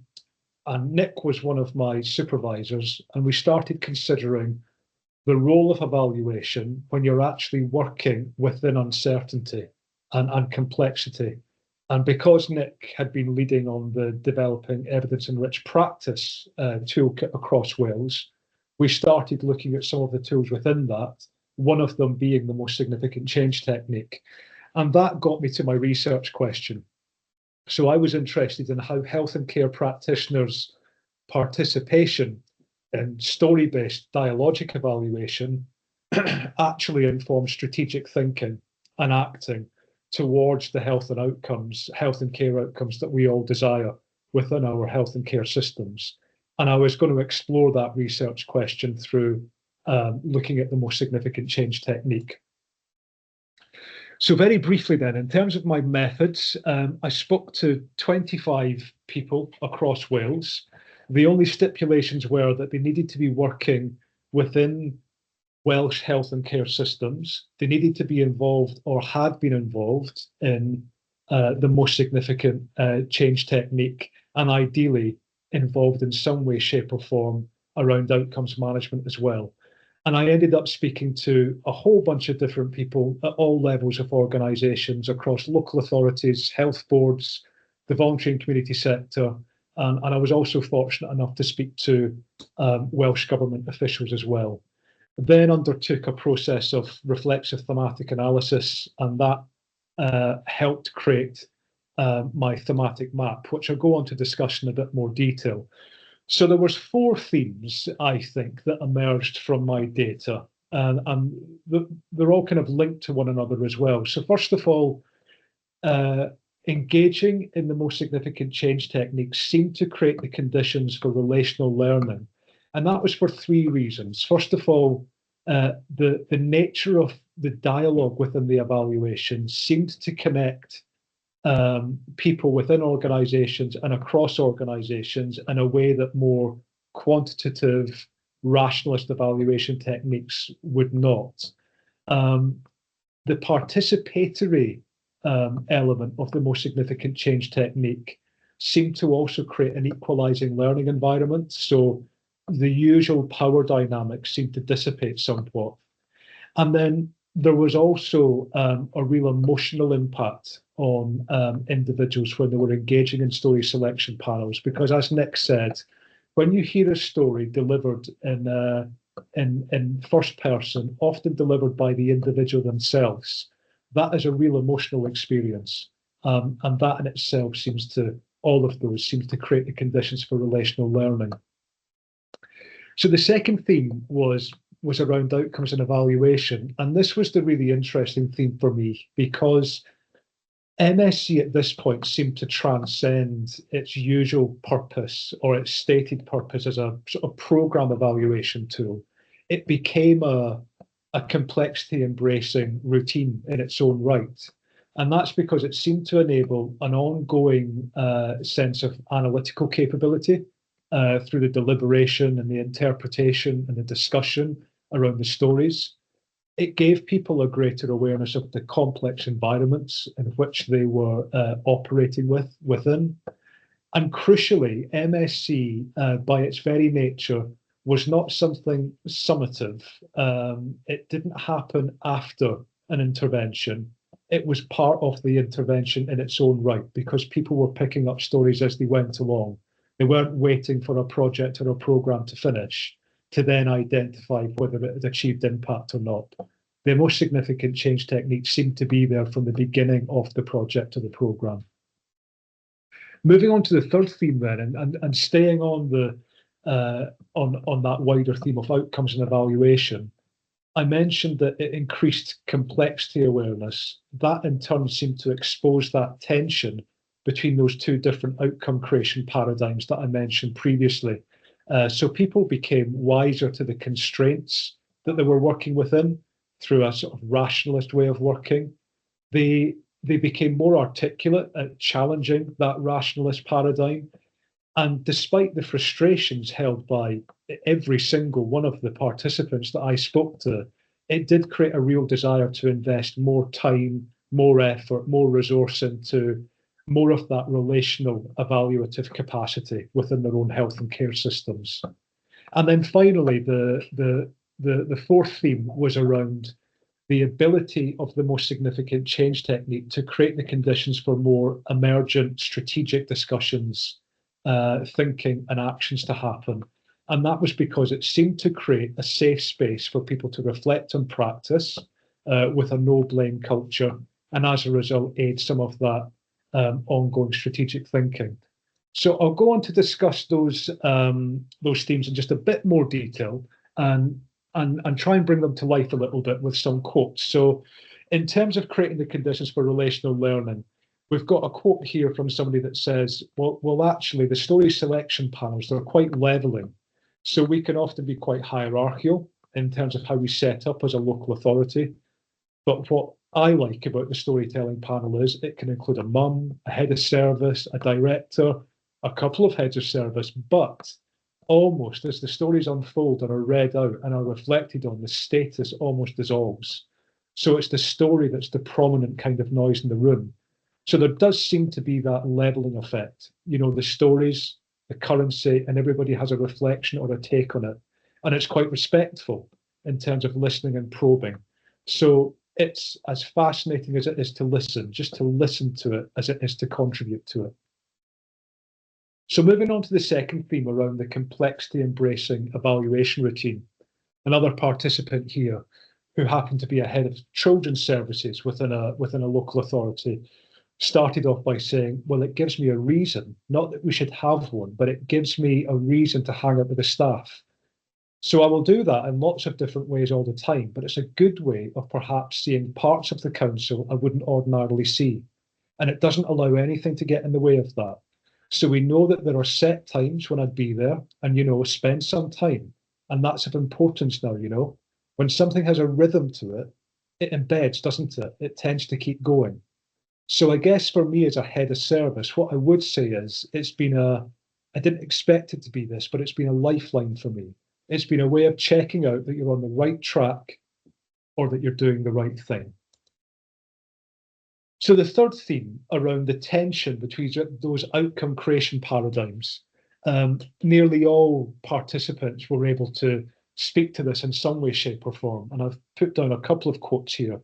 Nick was one of my supervisors, and we started considering the role of evaluation when you're actually working within uncertainty and complexity. And because Nick had been leading on the developing evidence-enriched practice toolkit across Wales, we started looking at some of the tools within that, one of them being the most significant change technique. And that got me to my research question. So I was interested in how health and care practitioners' participation in story-based dialogic evaluation actually informs strategic thinking and acting towards the health and care outcomes that we all desire within our health and care systems. And I was going to explore that research question through looking at the most significant change technique. So very briefly then, in terms of my methods, I spoke to 25 people across Wales. The only stipulations were that they needed to be working within Welsh health and care systems. They needed to be involved or had been involved in the most significant change technique, and ideally involved in some way, shape or form around outcomes management as well. And I ended up speaking to a whole bunch of different people at all levels of organisations across local authorities, health boards, the voluntary and community sector. And I was also fortunate enough to speak to Welsh Government officials as well. Then undertook a process of reflexive thematic analysis, and that helped create my thematic map, which I'll go on to discuss in a bit more detail. So there was 4 themes, I think, that emerged from my data, and they're all kind of linked to one another as well. So first of all, engaging in the most significant change techniques seemed to create the conditions for relational learning. And that was for 3 reasons. First of all, the nature of the dialogue within the evaluation seemed to connect people within organisations and across organisations in a way that more quantitative, rationalist evaluation techniques would not. The participatory element of the most significant change technique seemed to also create an equalising learning environment. So the usual power dynamics seemed to dissipate somewhat. And then there was also a real emotional impact on individuals when they were engaging in story selection panels, because as Nick said, when you hear a story delivered in first person, often delivered by the individual themselves, that is a real emotional experience. And that in itself seems to, all of those seems to create the conditions for relational learning. So the second theme was around outcomes and evaluation. And this was the really interesting theme for me, because MSc at this point seemed to transcend its usual purpose or its stated purpose as a sort of program evaluation tool. It became a complexity embracing routine in its own right. And that's because it seemed to enable an ongoing sense of analytical capability through the deliberation and the interpretation and the discussion around the stories. It gave people a greater awareness of the complex environments in which they were operating within. And crucially, MSc, by its very nature, was not something summative. It didn't happen after an intervention. It was part of the intervention in its own right, because people were picking up stories as they went along. They weren't waiting for a project or a program to finish to then identify whether it had achieved impact or not. The most significant change techniques seemed to be there from the beginning of the project or the program. Moving on to the third theme then, and staying on the on that wider theme of outcomes and evaluation, I mentioned that it increased complexity awareness. That in turn seemed to expose that tension between those 2 different outcome creation paradigms that I mentioned previously. So people became wiser to the constraints that they were working within through a sort of rationalist way of working. They became more articulate at challenging that rationalist paradigm. And despite the frustrations held by every single one of the participants that I spoke to, it did create a real desire to invest more time, more effort, more resource into more of that relational evaluative capacity within their own health and care systems. And then finally, the fourth theme was around the ability of the most significant change technique to create the conditions for more emergent strategic discussions, thinking and actions to happen. And that was because it seemed to create a safe space for people to reflect on practice with a no-blame culture, and as a result, aid some of that ongoing strategic thinking. So I'll go on to discuss those themes in just a bit more detail and try and bring them to life a little bit with some quotes. So in terms of creating the conditions for relational learning, we've got a quote here from somebody that says, well, actually, the story selection panels, they're quite leveling. So we can often be quite hierarchical in terms of how we set up as a local authority. But what I like about the storytelling panel is it can include a mum, a head of service, a director, a couple of heads of service, but almost as the stories unfold and are read out and are reflected on, the status almost dissolves. So it's the story that's the prominent kind of noise in the room. So there does seem to be that leveling effect. You know, the stories the currency, and everybody has a reflection or a take on it. And it's quite respectful in terms of listening and probing. So it's as fascinating as it is to listen, just to listen to it, as it is to contribute to it. So moving on to the second theme around the complexity embracing evaluation routine. Another participant here who happened to be a head of children's services within a local authority started off by saying, well, it gives me a reason, not that we should have one, but it gives me a reason to hang out with the staff. So I will do that in lots of different ways all the time, but it's a good way of perhaps seeing parts of the council I wouldn't ordinarily see. And it doesn't allow anything to get in the way of that. So we know that there are set times when I'd be there and, you know, spend some time. And that's of importance now, you know. When something has a rhythm to it, it embeds, doesn't it? It tends to keep going. So I guess for me as a head of service, what I would say is I didn't expect it to be this, but it's been a lifeline for me. It's been a way of checking out that you're on the right track or that you're doing the right thing. So the third theme around the tension between those outcome creation paradigms, nearly all participants were able to speak to this in some way, shape or form. And I've put down a couple of quotes here.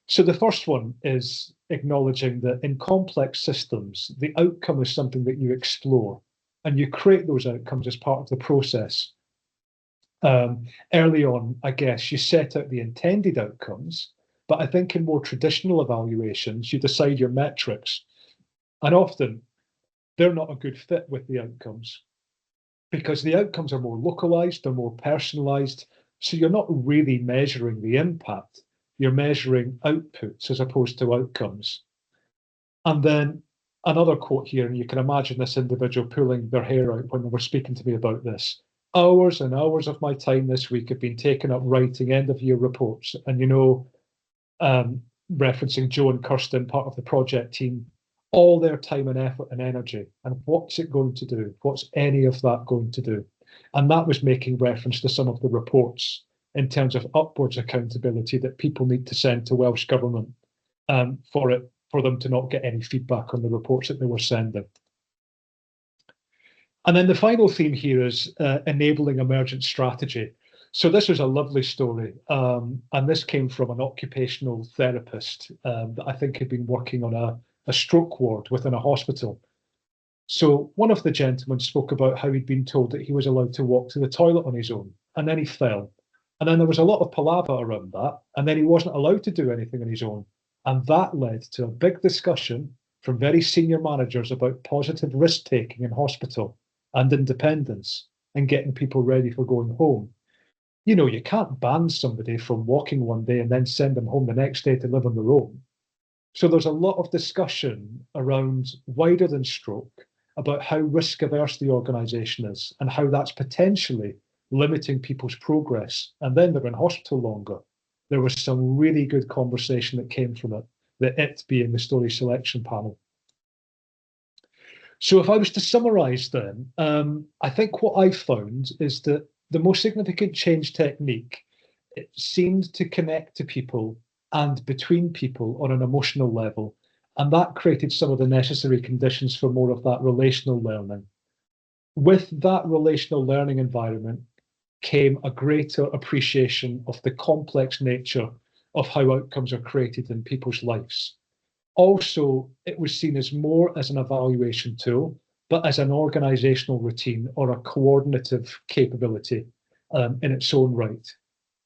So the first one is acknowledging that in complex systems, the outcome is something that you explore and you create those outcomes as part of the process. Early on, I guess, you set out the intended outcomes, but I think in more traditional evaluations, you decide your metrics. And often they're not a good fit with the outcomes because the outcomes are more localized, they're more personalized. So you're not really measuring the impact, you're measuring outputs as opposed to outcomes. And then another quote here, and you can imagine this individual pulling their hair out when they were speaking to me about this. Hours and hours of my time this week have been taken up writing end of year reports. And, you know, referencing Joe and Kirsten, part of the project team, all their time and effort and energy. And what's it going to do? What's any of that going to do? And that was making reference to some of the reports in terms of upwards accountability that people need to send to Welsh Government for them to not get any feedback on the reports that they were sending. And then the final theme here is enabling emergent strategy. So this was a lovely story, and this came from an occupational therapist that I think had been working on a stroke ward within a hospital. So one of the gentlemen spoke about how he'd been told that he was allowed to walk to the toilet on his own, and then he fell. And then there was a lot of palaver around that, and then he wasn't allowed to do anything on his own. And that led to a big discussion from very senior managers about positive risk-taking in hospital and independence and getting people ready for going home. You know, you can't ban somebody from walking one day and then send them home the next day to live on their own. So there's a lot of discussion around wider than stroke about how risk averse the organisation is and how that's potentially limiting people's progress. And then they're in hospital longer. There was some really good conversation that came from it, it being the story selection panel. So if I was to summarise then, I think what I found is that the most significant change technique, it seemed to connect to people and between people on an emotional level. And that created some of the necessary conditions for more of that relational learning. With that relational learning environment came a greater appreciation of the complex nature of how outcomes are created in people's lives. Also, it was seen as more as an evaluation tool, but as an organizational routine or a coordinative capability in its own right.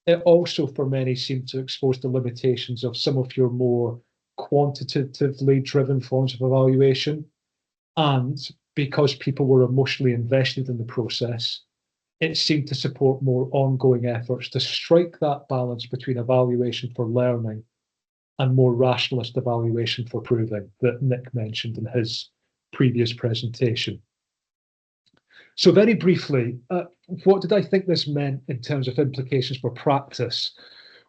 It also, for many, seemed to expose the limitations of some of your more quantitatively driven forms of evaluation. And because people were emotionally invested in the process, it seemed to support more ongoing efforts to strike that balance between evaluation for learning and more rationalist evaluation for proving that Nick mentioned in his previous presentation. So very briefly, what did I think this meant in terms of implications for practice?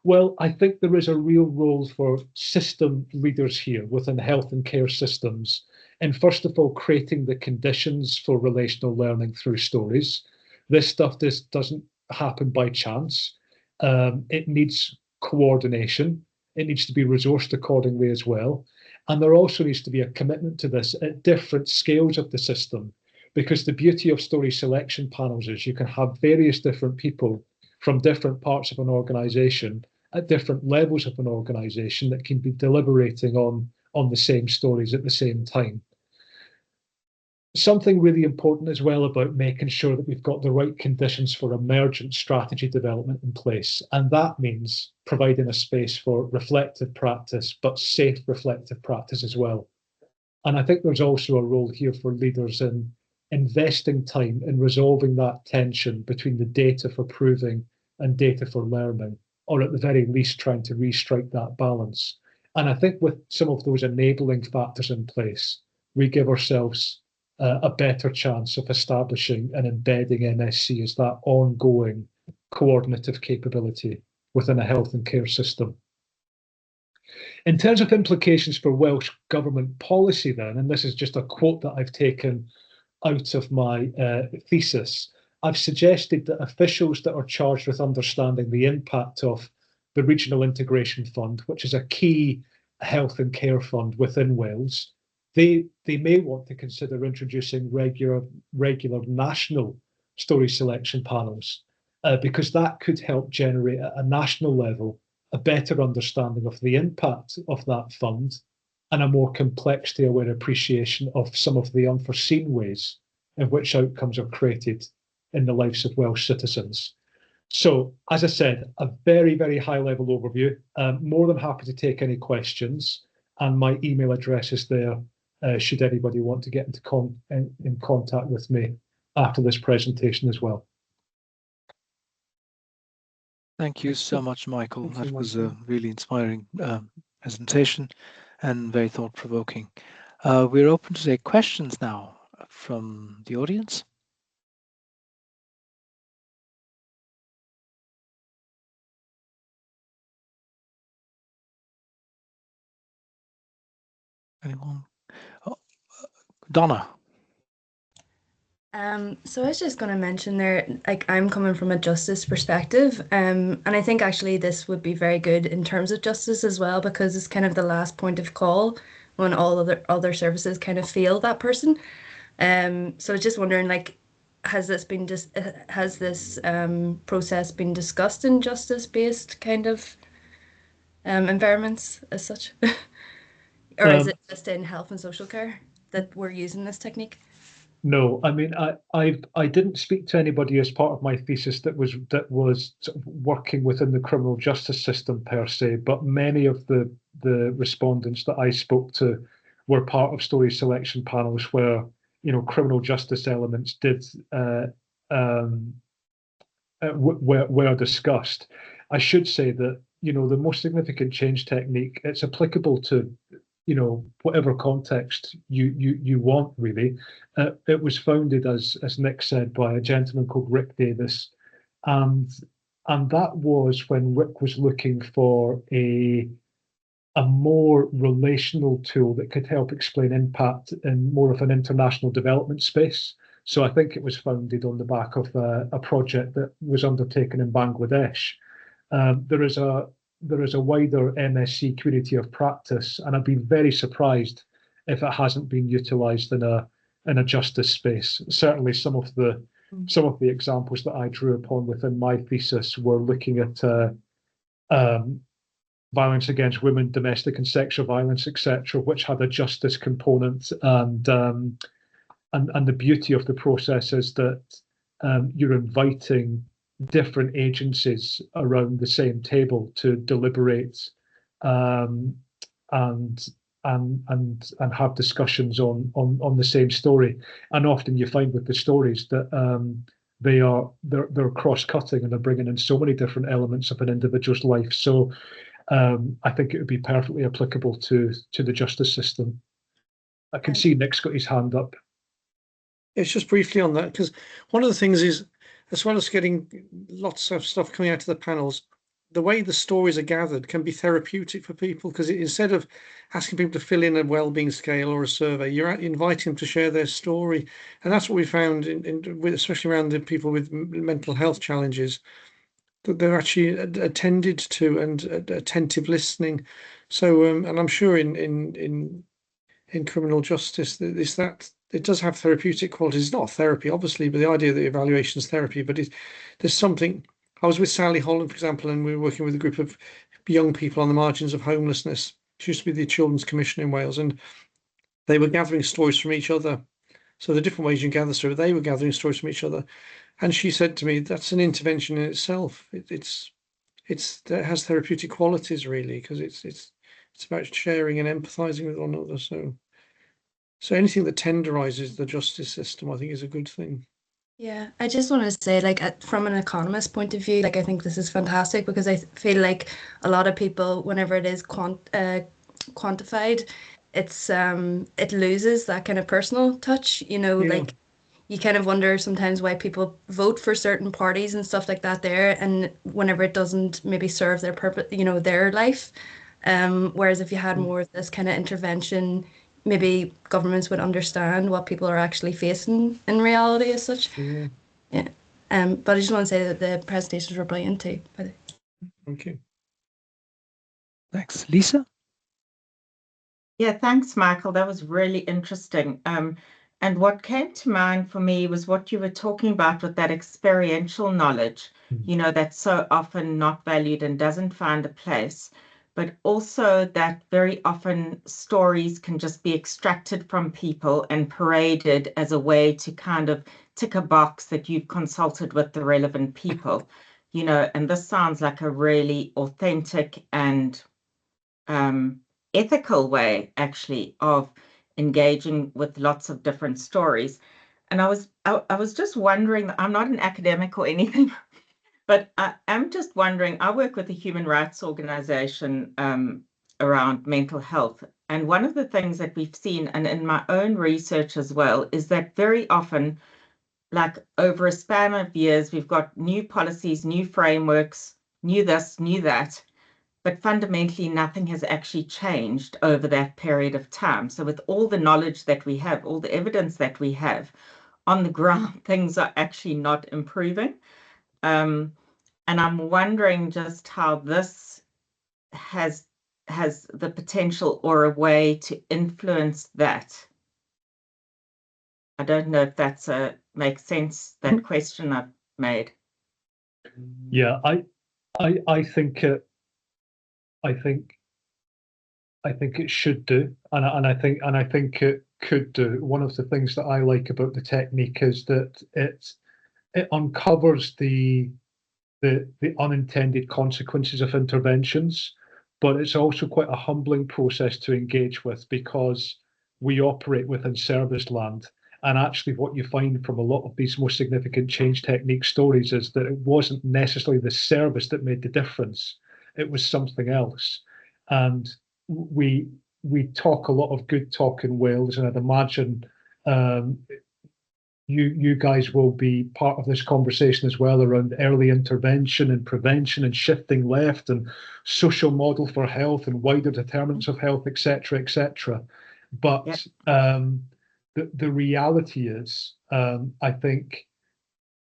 Well, I think there is a real role for system leaders here within health and care systems. And first of all, creating the conditions for relational learning through stories. This stuff doesn't happen by chance. It needs coordination. It needs to be resourced accordingly as well. And there also needs to be a commitment to this at different scales of the system because the beauty of story selection panels is you can have various different people from different parts of an organisation at different levels of an organisation that can be deliberating on the same stories at the same time. Something really important as well about making sure that we've got the right conditions for emergent strategy development in place. And that means providing a space for reflective practice, but safe reflective practice as well. And I think there's also a role here for leaders in investing time in resolving that tension between the data for proving and data for learning, or at the very least trying to restrike that balance. And I think with some of those enabling factors in place, we give ourselves a better chance of establishing and embedding MSc as that ongoing coordinative capability within a health and care system. In terms of implications for Welsh government policy then, and this is just a quote that I've taken out of my thesis, I've suggested that officials that are charged with understanding the impact of the Regional Integration Fund, which is a key health and care fund within Wales, they may want to consider introducing regular national story selection panels, because that could help generate at a national level a better understanding of the impact of that fund and a more complexity-aware appreciation of some of the unforeseen ways in which outcomes are created in the lives of Welsh citizens. So, as I said, a very, very high-level overview. More than happy to take any questions, and my email address is there should anybody want to get in contact with me after this presentation as well. Thank you so much, Michael. That was a really inspiring presentation and very thought-provoking. We're open to take questions now from the audience. Anyone? Oh, Donna. So I was just going to mention there, like I'm coming from a justice perspective, and I think actually this would be very good in terms of justice as well, because it's kind of the last point of call when all other services kind of fail that person. So I was just wondering, like, has this process been discussed in justice-based kind of environments as such, or is it just in health and social care that we're using this technique? No, I mean, I didn't speak to anybody as part of my thesis that was sort of working within the criminal justice system per se, but many of the respondents that I spoke to were part of story selection panels where, you know, criminal justice elements were discussed. I should say that, you know, the most significant change technique, it's applicable to, you know, whatever context you want, really. It was founded, as Nick said, by a gentleman called Rick Davis, and that was when Rick was looking for a more relational tool that could help explain impact in more of an international development space. So I think it was founded on the back of a project that was undertaken in Bangladesh. There is a wider MSc community of practice, and I'd be very surprised if it hasn't been utilised in a justice space. Certainly, some of the examples that I drew upon within my thesis were looking at violence against women, domestic and sexual violence, etc., which had a justice component. And the beauty of the process is that you're inviting different agencies around the same table to deliberate and have discussions on the same story. And often you find with the stories that they're cross-cutting and they're bringing in so many different elements of an individual's life. So I think it would be perfectly applicable to the justice system. I can see Nick's got his hand up. It's just briefly on that, because one of the things is, as well as getting lots of stuff coming out of the panels, the way the stories are gathered can be therapeutic for people, because instead of asking people to fill in a well-being scale or a survey, you're inviting them to share their story. And that's what we found, especially around the people with mental health challenges, that they're actually attended to and attentive listening. So, and I'm sure in criminal justice, it's it does have therapeutic qualities. It's not therapy, obviously, but the idea that evaluation is therapy, but there's something. I was with Sally Holland, for example, and we were working with a group of young people on the margins of homelessness. She used to be the Children's Commission in Wales, and they were gathering stories from each other. So the different ways you gather stories, they were gathering stories from each other. And she said to me, that's an intervention in itself. It has therapeutic qualities, really, because it's about sharing and empathizing with one another. So anything that tenderizes the justice system, I think, is a good thing. Yeah, I just want to say, like, from an economist point of view, like, I think this is fantastic because I feel like a lot of people, whenever it is quantified, it loses that kind of personal touch. Yeah. Like, you kind of wonder sometimes why people vote for certain parties and stuff like that there, and whenever it doesn't maybe serve their purpose, their life. Whereas if you had more of this kind of intervention, maybe governments would understand what people are actually facing in reality as such. Yeah. Yeah. But I just want to say that the presentations were brilliant too. Thank you. Thanks. Lisa? Yeah, thanks, Michael. That was really interesting. And what came to mind for me was what you were talking about with that experiential knowledge, that's so often not valued and doesn't find a place, but also that very often stories can just be extracted from people and paraded as a way to kind of tick a box that you've consulted with the relevant people, and this sounds like a really authentic and ethical way, actually, of engaging with lots of different stories. And I was just wondering, I'm not an academic or anything, but I'm just wondering, I work with a human rights organization around mental health. And one of the things that we've seen, and in my own research as well, is that very often, like over a span of years, we've got new policies, new frameworks, new this, new that, but fundamentally nothing has actually changed over that period of time. So with all the knowledge that we have, all the evidence that we have on the ground, things are actually not improving. And I'm wondering just how this has the potential or a way to influence that. I don't know if that's makes sense, that question I've made. Yeah, I think it should do, and I think it could do. One of the things that I like about the technique is that it uncovers the unintended consequences of interventions, but it's also quite a humbling process to engage with because we operate within service land. And actually, what you find from a lot of these more significant change technique stories is that it wasn't necessarily the service that made the difference, it was something else. And we talk a lot of good talk in Wales, and I'd imagine you guys will be part of this conversation as well around early intervention and prevention and shifting left and social model for health and wider determinants of health, etc., etc. But the reality is, I think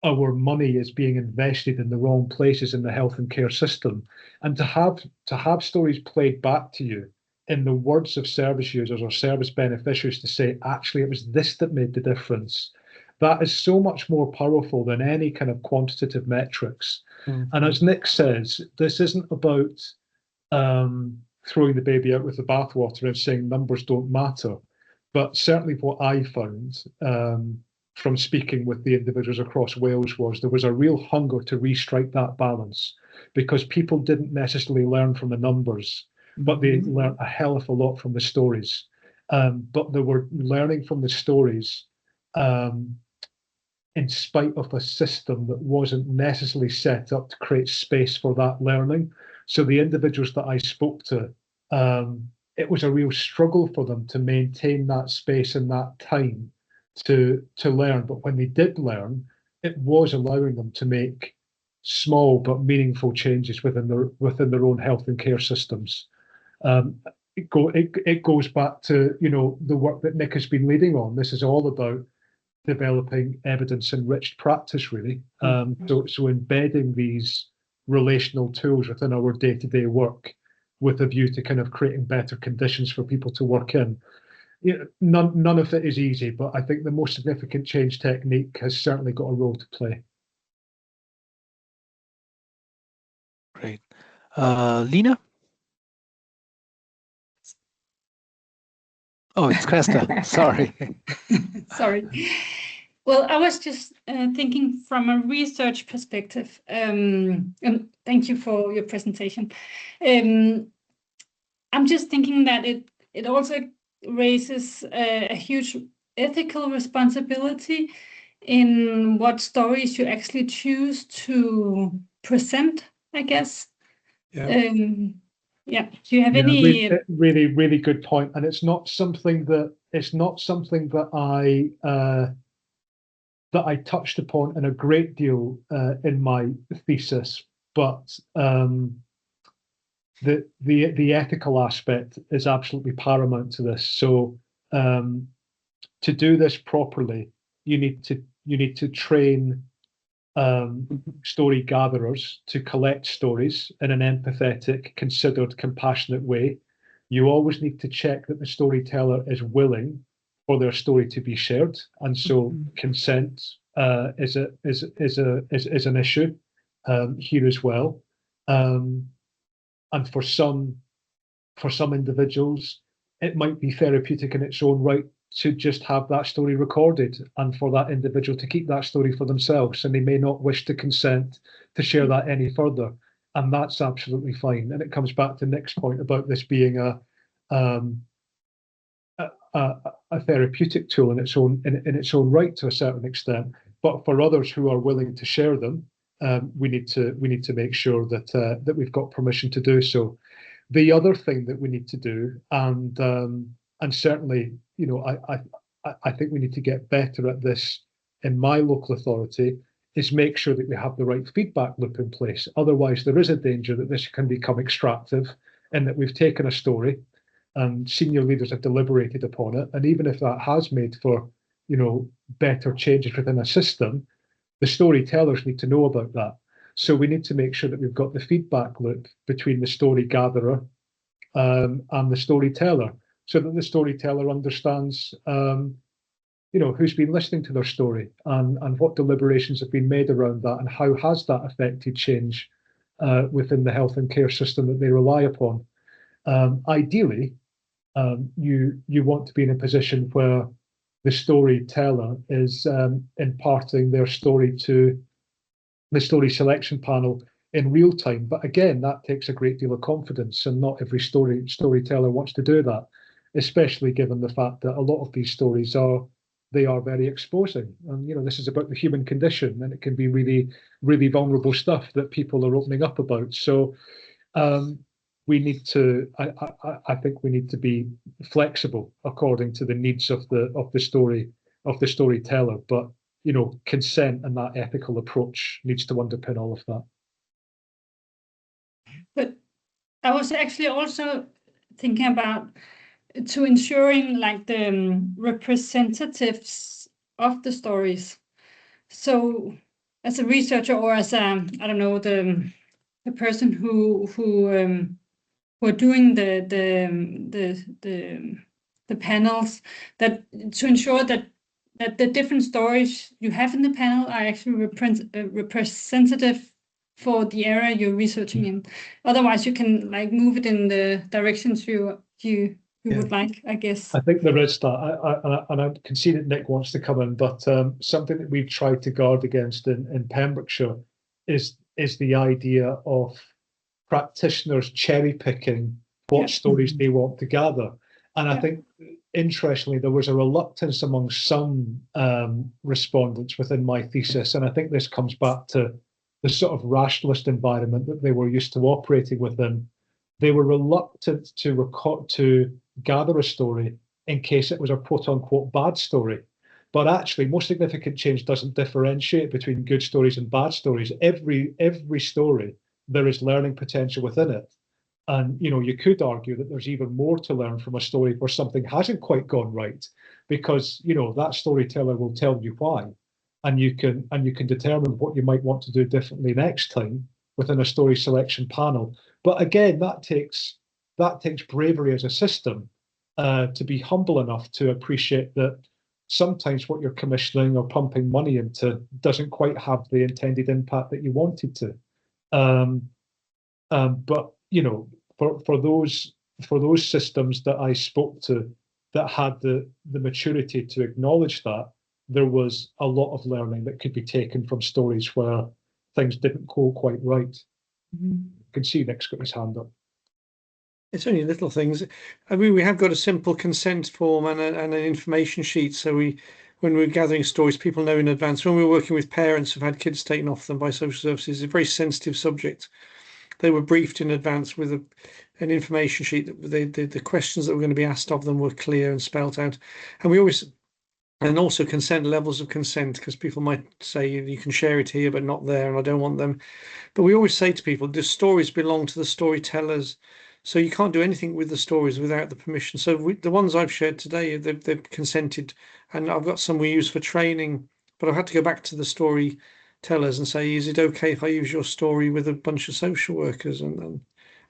our money is being invested in the wrong places in the health and care system, and to have stories played back to you in the words of service users or service beneficiaries to say, actually, it was this that made the difference. That is so much more powerful than any kind of quantitative metrics. And as Nick says, this isn't about throwing the baby out with the bathwater and saying numbers don't matter. But certainly what I found from speaking with the individuals across Wales was there was a real hunger to restrike that balance, because people didn't necessarily learn from the numbers, but they learned a hell of a lot from the stories. But they were learning from the stories in spite of a system that wasn't necessarily set up to create space for that learning. So the individuals that I spoke to, it was a real struggle for them to maintain that space and that time to learn. But when they did learn, it was allowing them to make small but meaningful changes within their own health and care systems. It goes back to the work that Nick has been leading on. This is all about developing evidence-enriched practice, really. So embedding these relational tools within our day-to-day work with a view to kind of creating better conditions for people to work in. none of it is easy, but I think the most significant change technique has certainly got a role to play. Great. Lena? Oh, it's Krista. Sorry. Sorry. Well, I was just thinking from a research perspective, and thank you for your presentation. I'm just thinking that it also raises a huge ethical responsibility in what stories you actually choose to present, I guess. Yeah. Yeah. Do you have Yeah, any? really good point, and it's not something that I touched upon in a great deal in my thesis, but the ethical aspect is absolutely paramount to this. So to do this properly, you need to train story gatherers to collect stories in an empathetic, considered, compassionate way. You always need to check that the storyteller is willing for their story to be shared, and so consent is an issue here as well. And for some individuals, it might be therapeutic in its own right to just have that story recorded, and for that individual to keep that story for themselves, and they may not wish to consent to share that any further, and that's absolutely fine. And it comes back to Nick's point about this being a therapeutic tool in its own right to a certain extent. But for others who are willing to share them, we need to make sure that we've got permission to do so. The other thing that we need to do, and certainly, I think we need to get better at this in my local authority, is make sure that we have the right feedback loop in place. Otherwise, there is a danger that this can become extractive, and that we've taken a story and senior leaders have deliberated upon it. And even if that has made for, better changes within a system, the storytellers need to know about that. So we need to make sure that we've got the feedback loop between the story gatherer and the storyteller, so that the storyteller understands, who's been listening to their story, and what deliberations have been made around that, and how has that affected change within the health and care system that they rely upon. Ideally, you want to be in a position where the storyteller is imparting their story to the story selection panel in real time. But again, that takes a great deal of confidence, and not every storyteller wants to do that, especially given the fact that a lot of these stories are very exposing. And this is about the human condition, and it can be really, really vulnerable stuff that people are opening up about. So we need to, I think we need to be flexible according to the needs of the storyteller. But consent and that ethical approach needs to underpin all of that. But I was actually also thinking about to ensuring like the representatives of the stories. So as a researcher, or as I don't know, the person who are doing the panels, that to ensure that the different stories you have in the panel are actually representative for the area you're researching in. Otherwise, you can like move it in the directions you would like, I guess. I think there is that, and I can see that Nick wants to come in, but something that we've tried to guard against in Pembrokeshire is the idea of practitioners cherry picking what stories they want to gather. And I think, interestingly, there was a reluctance among some respondents within my thesis, and I think this comes back to the sort of rationalist environment that they were used to operating within. They were reluctant to gather a story in case it was a quote-unquote bad story. But actually, most significant change doesn't differentiate between good stories and bad stories. Every story, there is learning potential within it. And you could argue that there's even more to learn from a story where something hasn't quite gone right, because that storyteller will tell you why, and you can determine what you might want to do differently next time within a story selection panel. But again, that takes bravery as a system, to be humble enough to appreciate that sometimes what you're commissioning or pumping money into doesn't quite have the intended impact that you wanted to. But you know, for those systems that I spoke to that had the maturity to acknowledge that, there was a lot of learning that could be taken from stories where things didn't go quite right. You can see Nick's got his hand up. It's only little things. I mean, we have got a simple consent form and an information sheet. So when we're gathering stories, people know in advance. When we're working with parents who've had kids taken off them by social services, it's a very sensitive subject. They were briefed in advance with an information sheet. The questions that were going to be asked of them were clear and spelt out. And we always, and also consent, levels of consent, because people might say you can share it here, but not there, and I don't want them. But we always say to people, the stories belong to the storytellers. So you can't do anything with the stories without the permission. So the ones I've shared today, they've consented, and I've got some we use for training, but I've had to go back to the storytellers and say, is it okay if I use your story with a bunch of social workers? And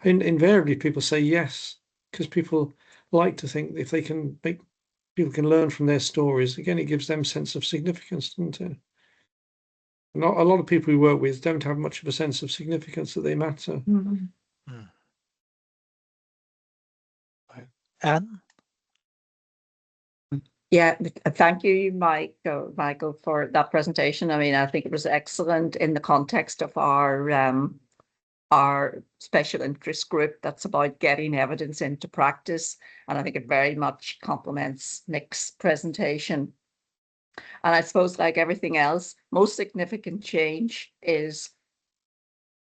invariably people say yes, because people like to think if they can make people can learn from their stories. Again, it gives them a sense of significance, doesn't it? Not a lot of people we work with don't have much of a sense of significance that they matter. Mhm. Anne? Yeah, thank you, Michael, for that presentation. I mean, I think it was excellent in the context of our special interest group that's about getting evidence into practice. And I think it very much complements Nick's presentation. And I suppose, like everything else, most significant change is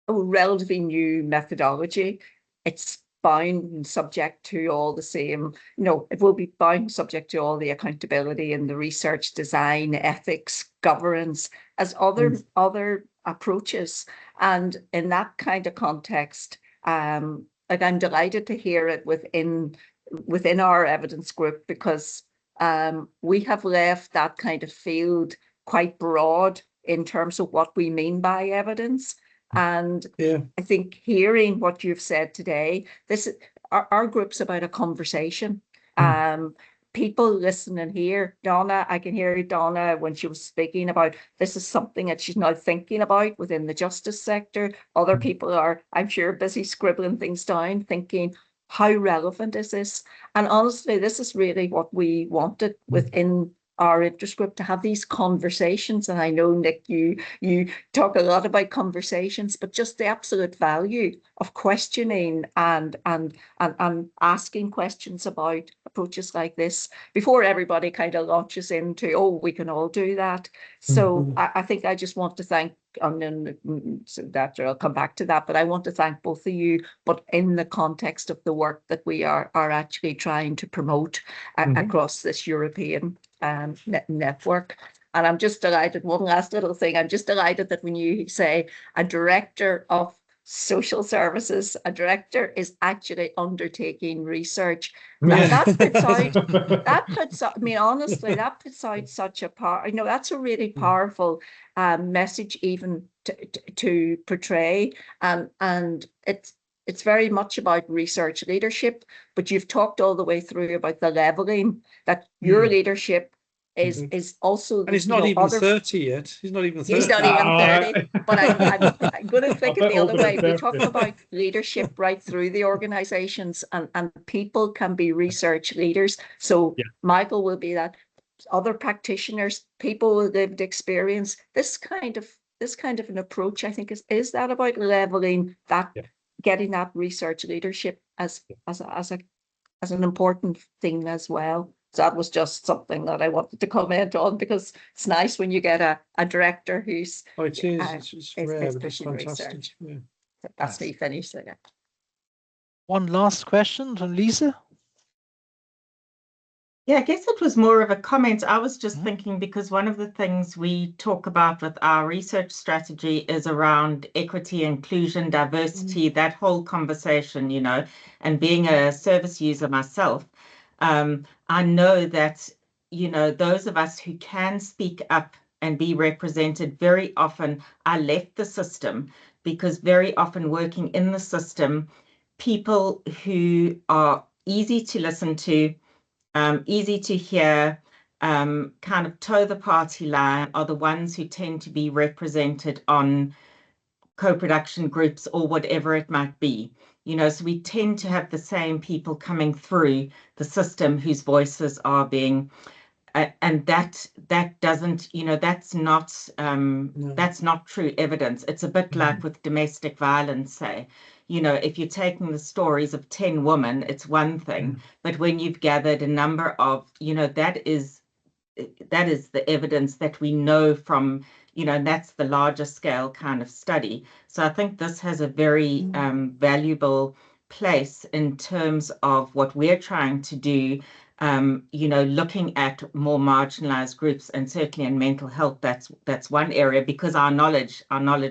a relatively new methodology. It's bound and subject to all the same, it will be bound and subject to all the accountability and the research, design, ethics, governance as other approaches. And in that kind of context, like I'm delighted to hear it within our evidence group, because we have left that kind of field quite broad in terms of what we mean by evidence. And Yeah. I think hearing what you've said today, our group's about a conversation. People listen and hear. Donna, I can hear Donna when she was speaking about this is something that she's now thinking about within the justice sector. Other people are, I'm sure, busy scribbling things down, thinking, how relevant is this? And honestly, this is really what we wanted within our interest group, to have these conversations. And I know, Nick, you talk a lot about conversations, but just the absolute value of questioning and asking questions about approaches like this before everybody kind of launches into, oh, we can all do that. So I think I just want to thank, and then so that I'll come back to that, but I want to thank both of you, but in the context of the work that we are actually trying to promote across this European network. And I'm just delighted, one last little thing, I'm just delighted that when you say a director of social services, a director is actually undertaking research. That puts out, I mean, honestly, that puts out such a that's a really powerful message even to portray. And it's very much about research leadership, but you've talked all the way through about the leveling that your leadership is also, and he's not even 30 yet. He's not even 30. He's not even 30, but I'm going to think it the other way. We talk about leadership right through the organizations, and people can be research leaders. So Michael will be that. Other practitioners, people with lived experience, this kind of an approach, I think, is that about leveling that, getting that research leadership as an important thing as well. So that was just something that I wanted to comment on, because it's nice when you get a director who's it is. It's rare, but it's pushing fantastic. research. Yeah. That's me finished. One last question from Lisa. Yeah, I guess it was more of a comment. I was just thinking, because one of the things we talk about with our research strategy is around equity, inclusion, diversity, that whole conversation, and being a service user myself, I know that, those of us who can speak up and be represented very often are left the system, because very often working in the system, people who are easy to listen to, easy to hear, kind of toe the party line, are the ones who tend to be represented on co-production groups or whatever it might be. So we tend to have the same people coming through the system whose voices are being, and that doesn't, that's not that's not true evidence. It's a bit like with domestic violence, say. If you're taking the stories of 10 women, it's one thing, but when you've gathered a number of, that is the evidence that we know from, and that's the larger scale kind of study. So I think this has a very valuable place in terms of what we're trying to do, looking at more marginalized groups, and certainly in mental health, that's one area, because our knowledge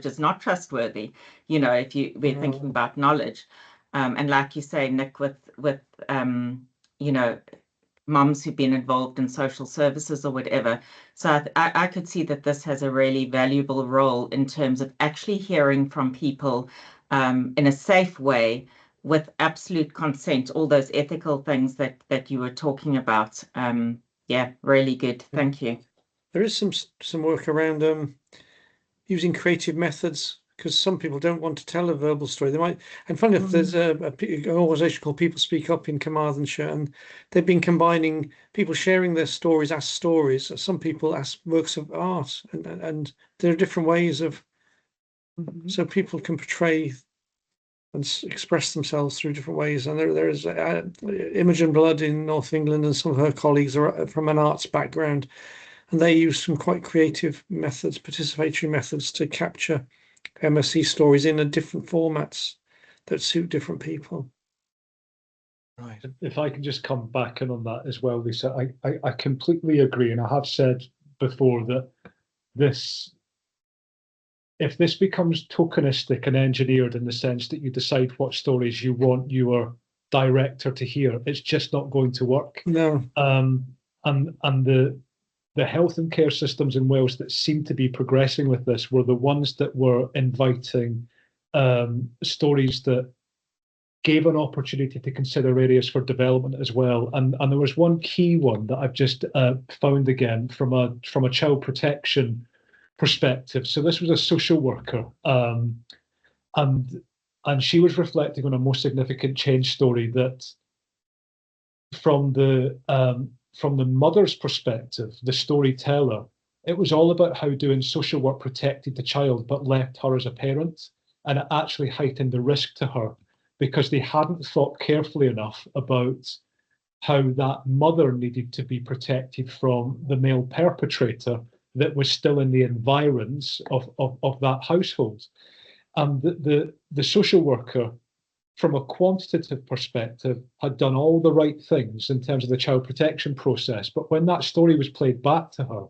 is not trustworthy, if we're thinking about knowledge. And like you say, Nick, with moms who've been involved in social services or whatever. So I could see that this has a really valuable role in terms of actually hearing from people in a safe way, with absolute consent, all those ethical things that you were talking about. Yeah, really good. Thank you. There is some work around using creative methods, because some people don't want to tell a verbal story. They might, and funny enough, there's an organisation called People Speak Up in Carmarthenshire, and they've been combining people sharing their stories as stories. Some people as works of art, and there are different ways of, so people can portray and express themselves through different ways. And there is Imogen Blood in North England, and some of her colleagues are from an arts background, and they use some quite creative methods, participatory methods, to capture MSC stories in a different formats that suit different people. Right. If I can just come back in on that as well, Lisa, I completely agree. And I have said before that if this becomes tokenistic and engineered in the sense that you decide what stories you want your director to hear, it's just not going to work. No. And the health and care systems in Wales that seem to be progressing with this were the ones that were inviting stories that gave an opportunity to consider areas for development as well. And there was one key one that I've just found again from a child protection perspective. So this was a social worker, and she was reflecting on a more significant change story that from the mother's perspective, the storyteller, it was all about how doing social work protected the child but left her as a parent, and it actually heightened the risk to her because they hadn't thought carefully enough about how that mother needed to be protected from the male perpetrator that was still in the environs of that household. And the social worker, from a quantitative perspective, had done all the right things in terms of the child protection process. But when that story was played back to her,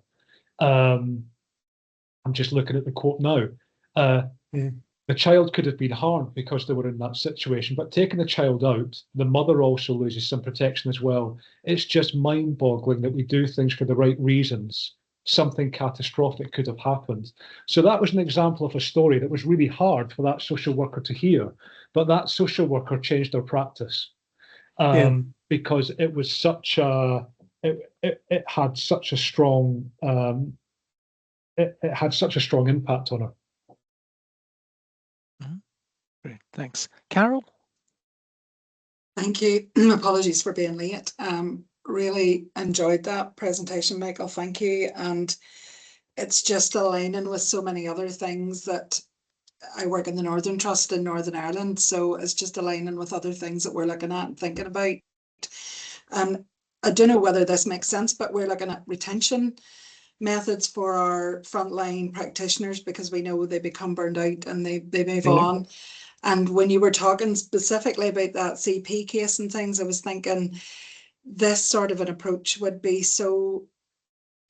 I'm just looking at the quote now, the child could have been harmed because they were in that situation. But taking the child out, the mother also loses some protection as well. It's just mind-boggling that we do things for the right reasons. Something catastrophic could have happened. So that was an example of a story that was really hard for that social worker to hear. But that social worker changed their practice because it was such a, it had such a strong, it had such a strong impact on her. Great, thanks. Carol? Thank you. Apologies for being late. Really enjoyed that presentation, Michael. Thank you. And it's just aligning with so many other things that I work in the Northern Trust in Northern Ireland, so it's just aligning with other things that we're looking at and thinking about. And I don't know whether this makes sense, but we're looking at retention methods for our frontline practitioners, because we know they become burned out and they move on. And when you were talking specifically about that CP case and things, I was thinking this sort of an approach would be so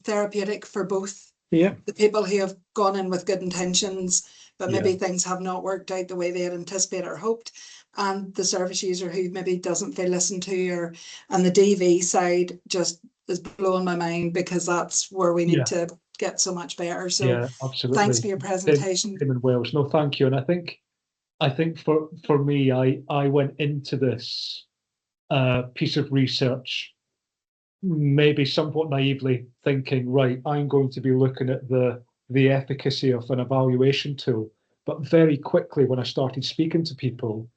therapeutic for both the people who have gone in with good intentions, but maybe things have not worked out the way they had anticipated or hoped, and the service user who maybe doesn't feel listened to, and the DV side just is blowing my mind, because that's where we need to get so much better. So absolutely. Thanks for your presentation. In Wales. No, thank you. And I think for me, I went into this piece of research maybe somewhat naively thinking, right, I'm going to be looking at the efficacy of an evaluation tool. But very quickly, when I started speaking to people,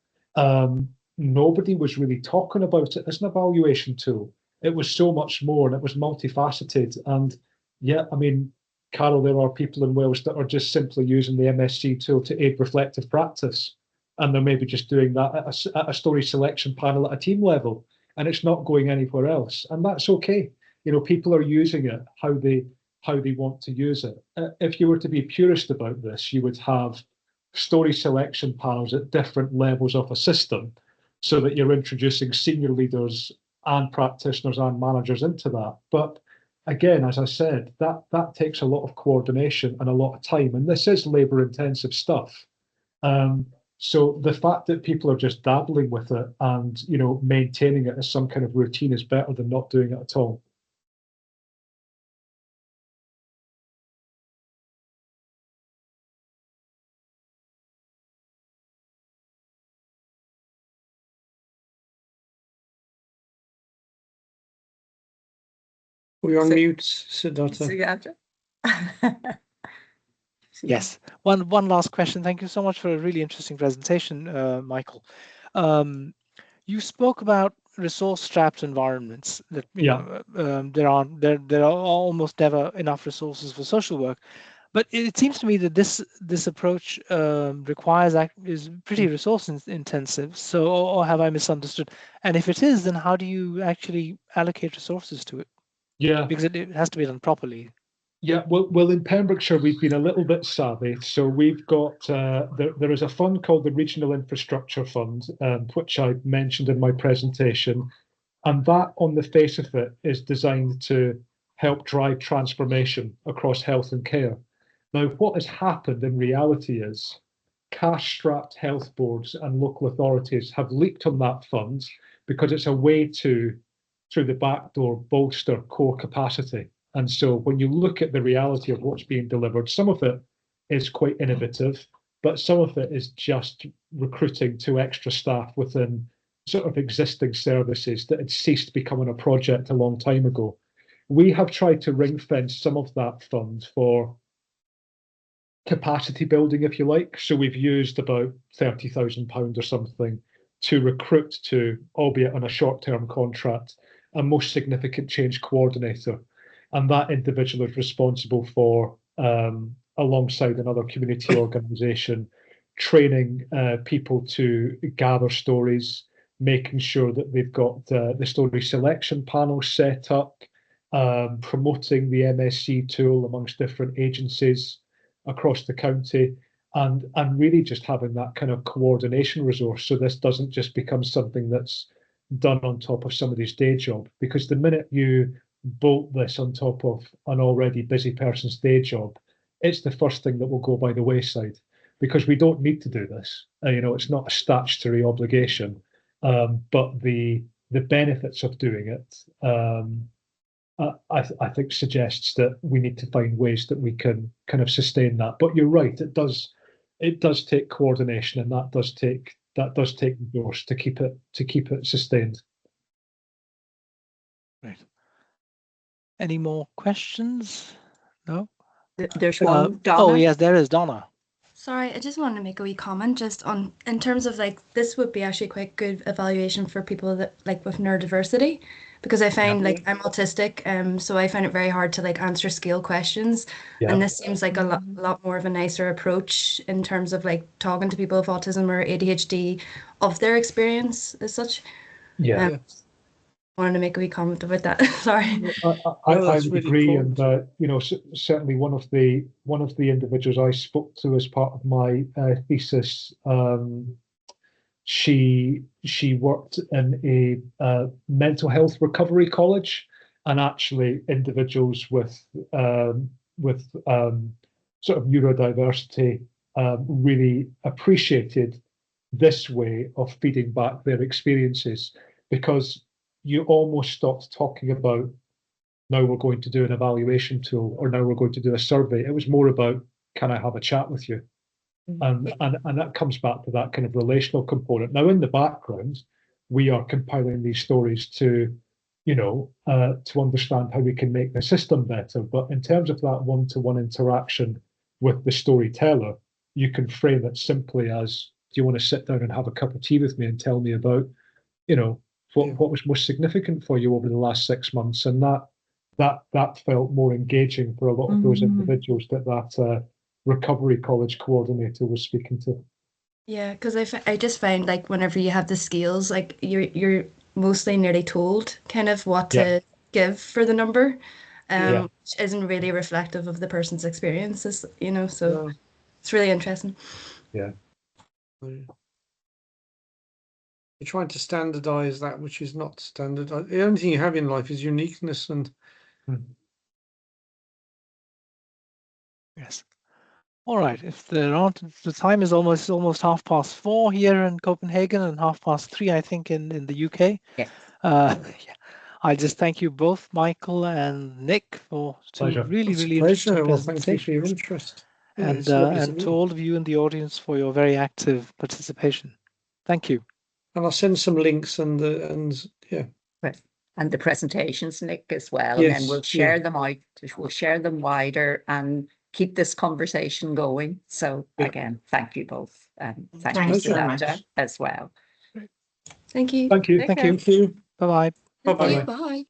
nobody was really talking about it as an evaluation tool. It was so much more, and it was multifaceted. And yeah, I mean, Carol, there are people in Wales that are just simply using the MSc tool to aid reflective practice. And they're maybe just doing that at a story selection panel at a team level, and it's not going anywhere else. And that's okay. You know, people are using it how they want to use it. If you were to be purist about this, you would have story selection panels at different levels of a system, so that you're introducing senior leaders and practitioners and managers into that. But again, as I said, that takes a lot of coordination and a lot of time, and this is labor intensive stuff. So the fact that people are just dabbling with it and, you know, maintaining it as some kind of routine is better than not doing it at all. We are So- mute, Siddhartha. Sugata? Yes. One last question. Thank you so much for a really interesting presentation, Michael. You spoke about resource-strapped environments that there are almost never enough resources for social work, but it seems to me that this approach is pretty resource intensive. So, or have I misunderstood? And if it is, then how do you actually allocate resources to it? Yeah, because it has to be done properly. Yeah, well, in Pembrokeshire, we've been a little bit savvy. So we've got, there is a fund called the Regional Infrastructure Fund, which I mentioned in my presentation. And that, on the face of it, is designed to help drive transformation across health and care. Now, what has happened in reality is cash-strapped health boards and local authorities have leaped on that fund because it's a way to, through the back door, bolster core capacity. And so when you look at the reality of what's being delivered, some of it is quite innovative, but some of it is just recruiting two extra staff within sort of existing services that had ceased becoming a project a long time ago. We have tried to ring fence some of that fund for capacity building, if you like. So we've used about £30,000 or something to recruit to, albeit on a short-term contract, a most significant change coordinator. And that individual is responsible for, alongside another community organisation, training people to gather stories, making sure that they've got the story selection panel set up, promoting the MSc tool amongst different agencies across the county, and really just having that kind of coordination resource, so this doesn't just become something that's done on top of somebody's day job. Because the minute you bolt this on top of an already busy person's day job, it's the first thing that will go by the wayside, because we don't need to do this. You know, it's not a statutory obligation, but the benefits of doing it, I think suggests that we need to find ways that we can kind of sustain that. But you're right, it does take coordination, and that does take resource to keep it sustained. Right. Any more questions? No? There's one, Donna. Oh, yes, there is Donna. Sorry, I just wanted to make a wee comment just on, in terms of like, this would be actually quite good evaluation for people that like with neurodiversity, because I find like I'm autistic, so I find it very hard to like answer scale questions. And this seems like a lot more of a nicer approach in terms of like talking to people with autism or ADHD of their experience as such. Yeah. Wanted to make a wee comment about that. Sorry. I would really agree, important. and you know, certainly one of the individuals I spoke to as part of my thesis, she worked in a mental health recovery college, and actually individuals with sort of neurodiversity really appreciated this way of feeding back their experiences, because you almost stopped talking about, now we're going to do an evaluation tool, or now we're going to do a survey. It was more about, can I have a chat with you? And that comes back to that kind of relational component. Now, in the background, we are compiling these stories to to understand how we can make the system better. But in terms of that one-to-one interaction with the storyteller, you can frame it simply as, do you want to sit down and have a cup of tea with me and tell me about, what was most significant for you over the last 6 months? And that felt more engaging for a lot of those individuals that recovery college coordinator was speaking to. Yeah, because I just find like whenever you have the skills, like you're mostly nearly told kind of what to give for the number, which isn't really reflective of the person's experiences, so it's really interesting. Yeah. You're trying to standardize that which is not standard. The only thing you have in life is uniqueness, and Yes. All right. If there aren't, the time is almost 4:30 here in Copenhagen and 3:30, I think, in the UK. Yes. I just thank you both, Michael and Nick, for two Pleasure. really, it's a really pleasure. interesting Well, thank you for your presentations, interest. Yeah, and it's lovely to to meet. all of you in the audience for your very active participation. Thank you. And I'll send some links and yeah. Right. And the presentations, Nick, as well. Yes, And then we'll share them out. We'll share them wider and keep this conversation going. So again, thank you both. And thank you, Thanks so Samantha, much. as well. Thank you. Thank you. Thank you. Thank you. Bye-bye. Thank Bye-bye. you. Bye.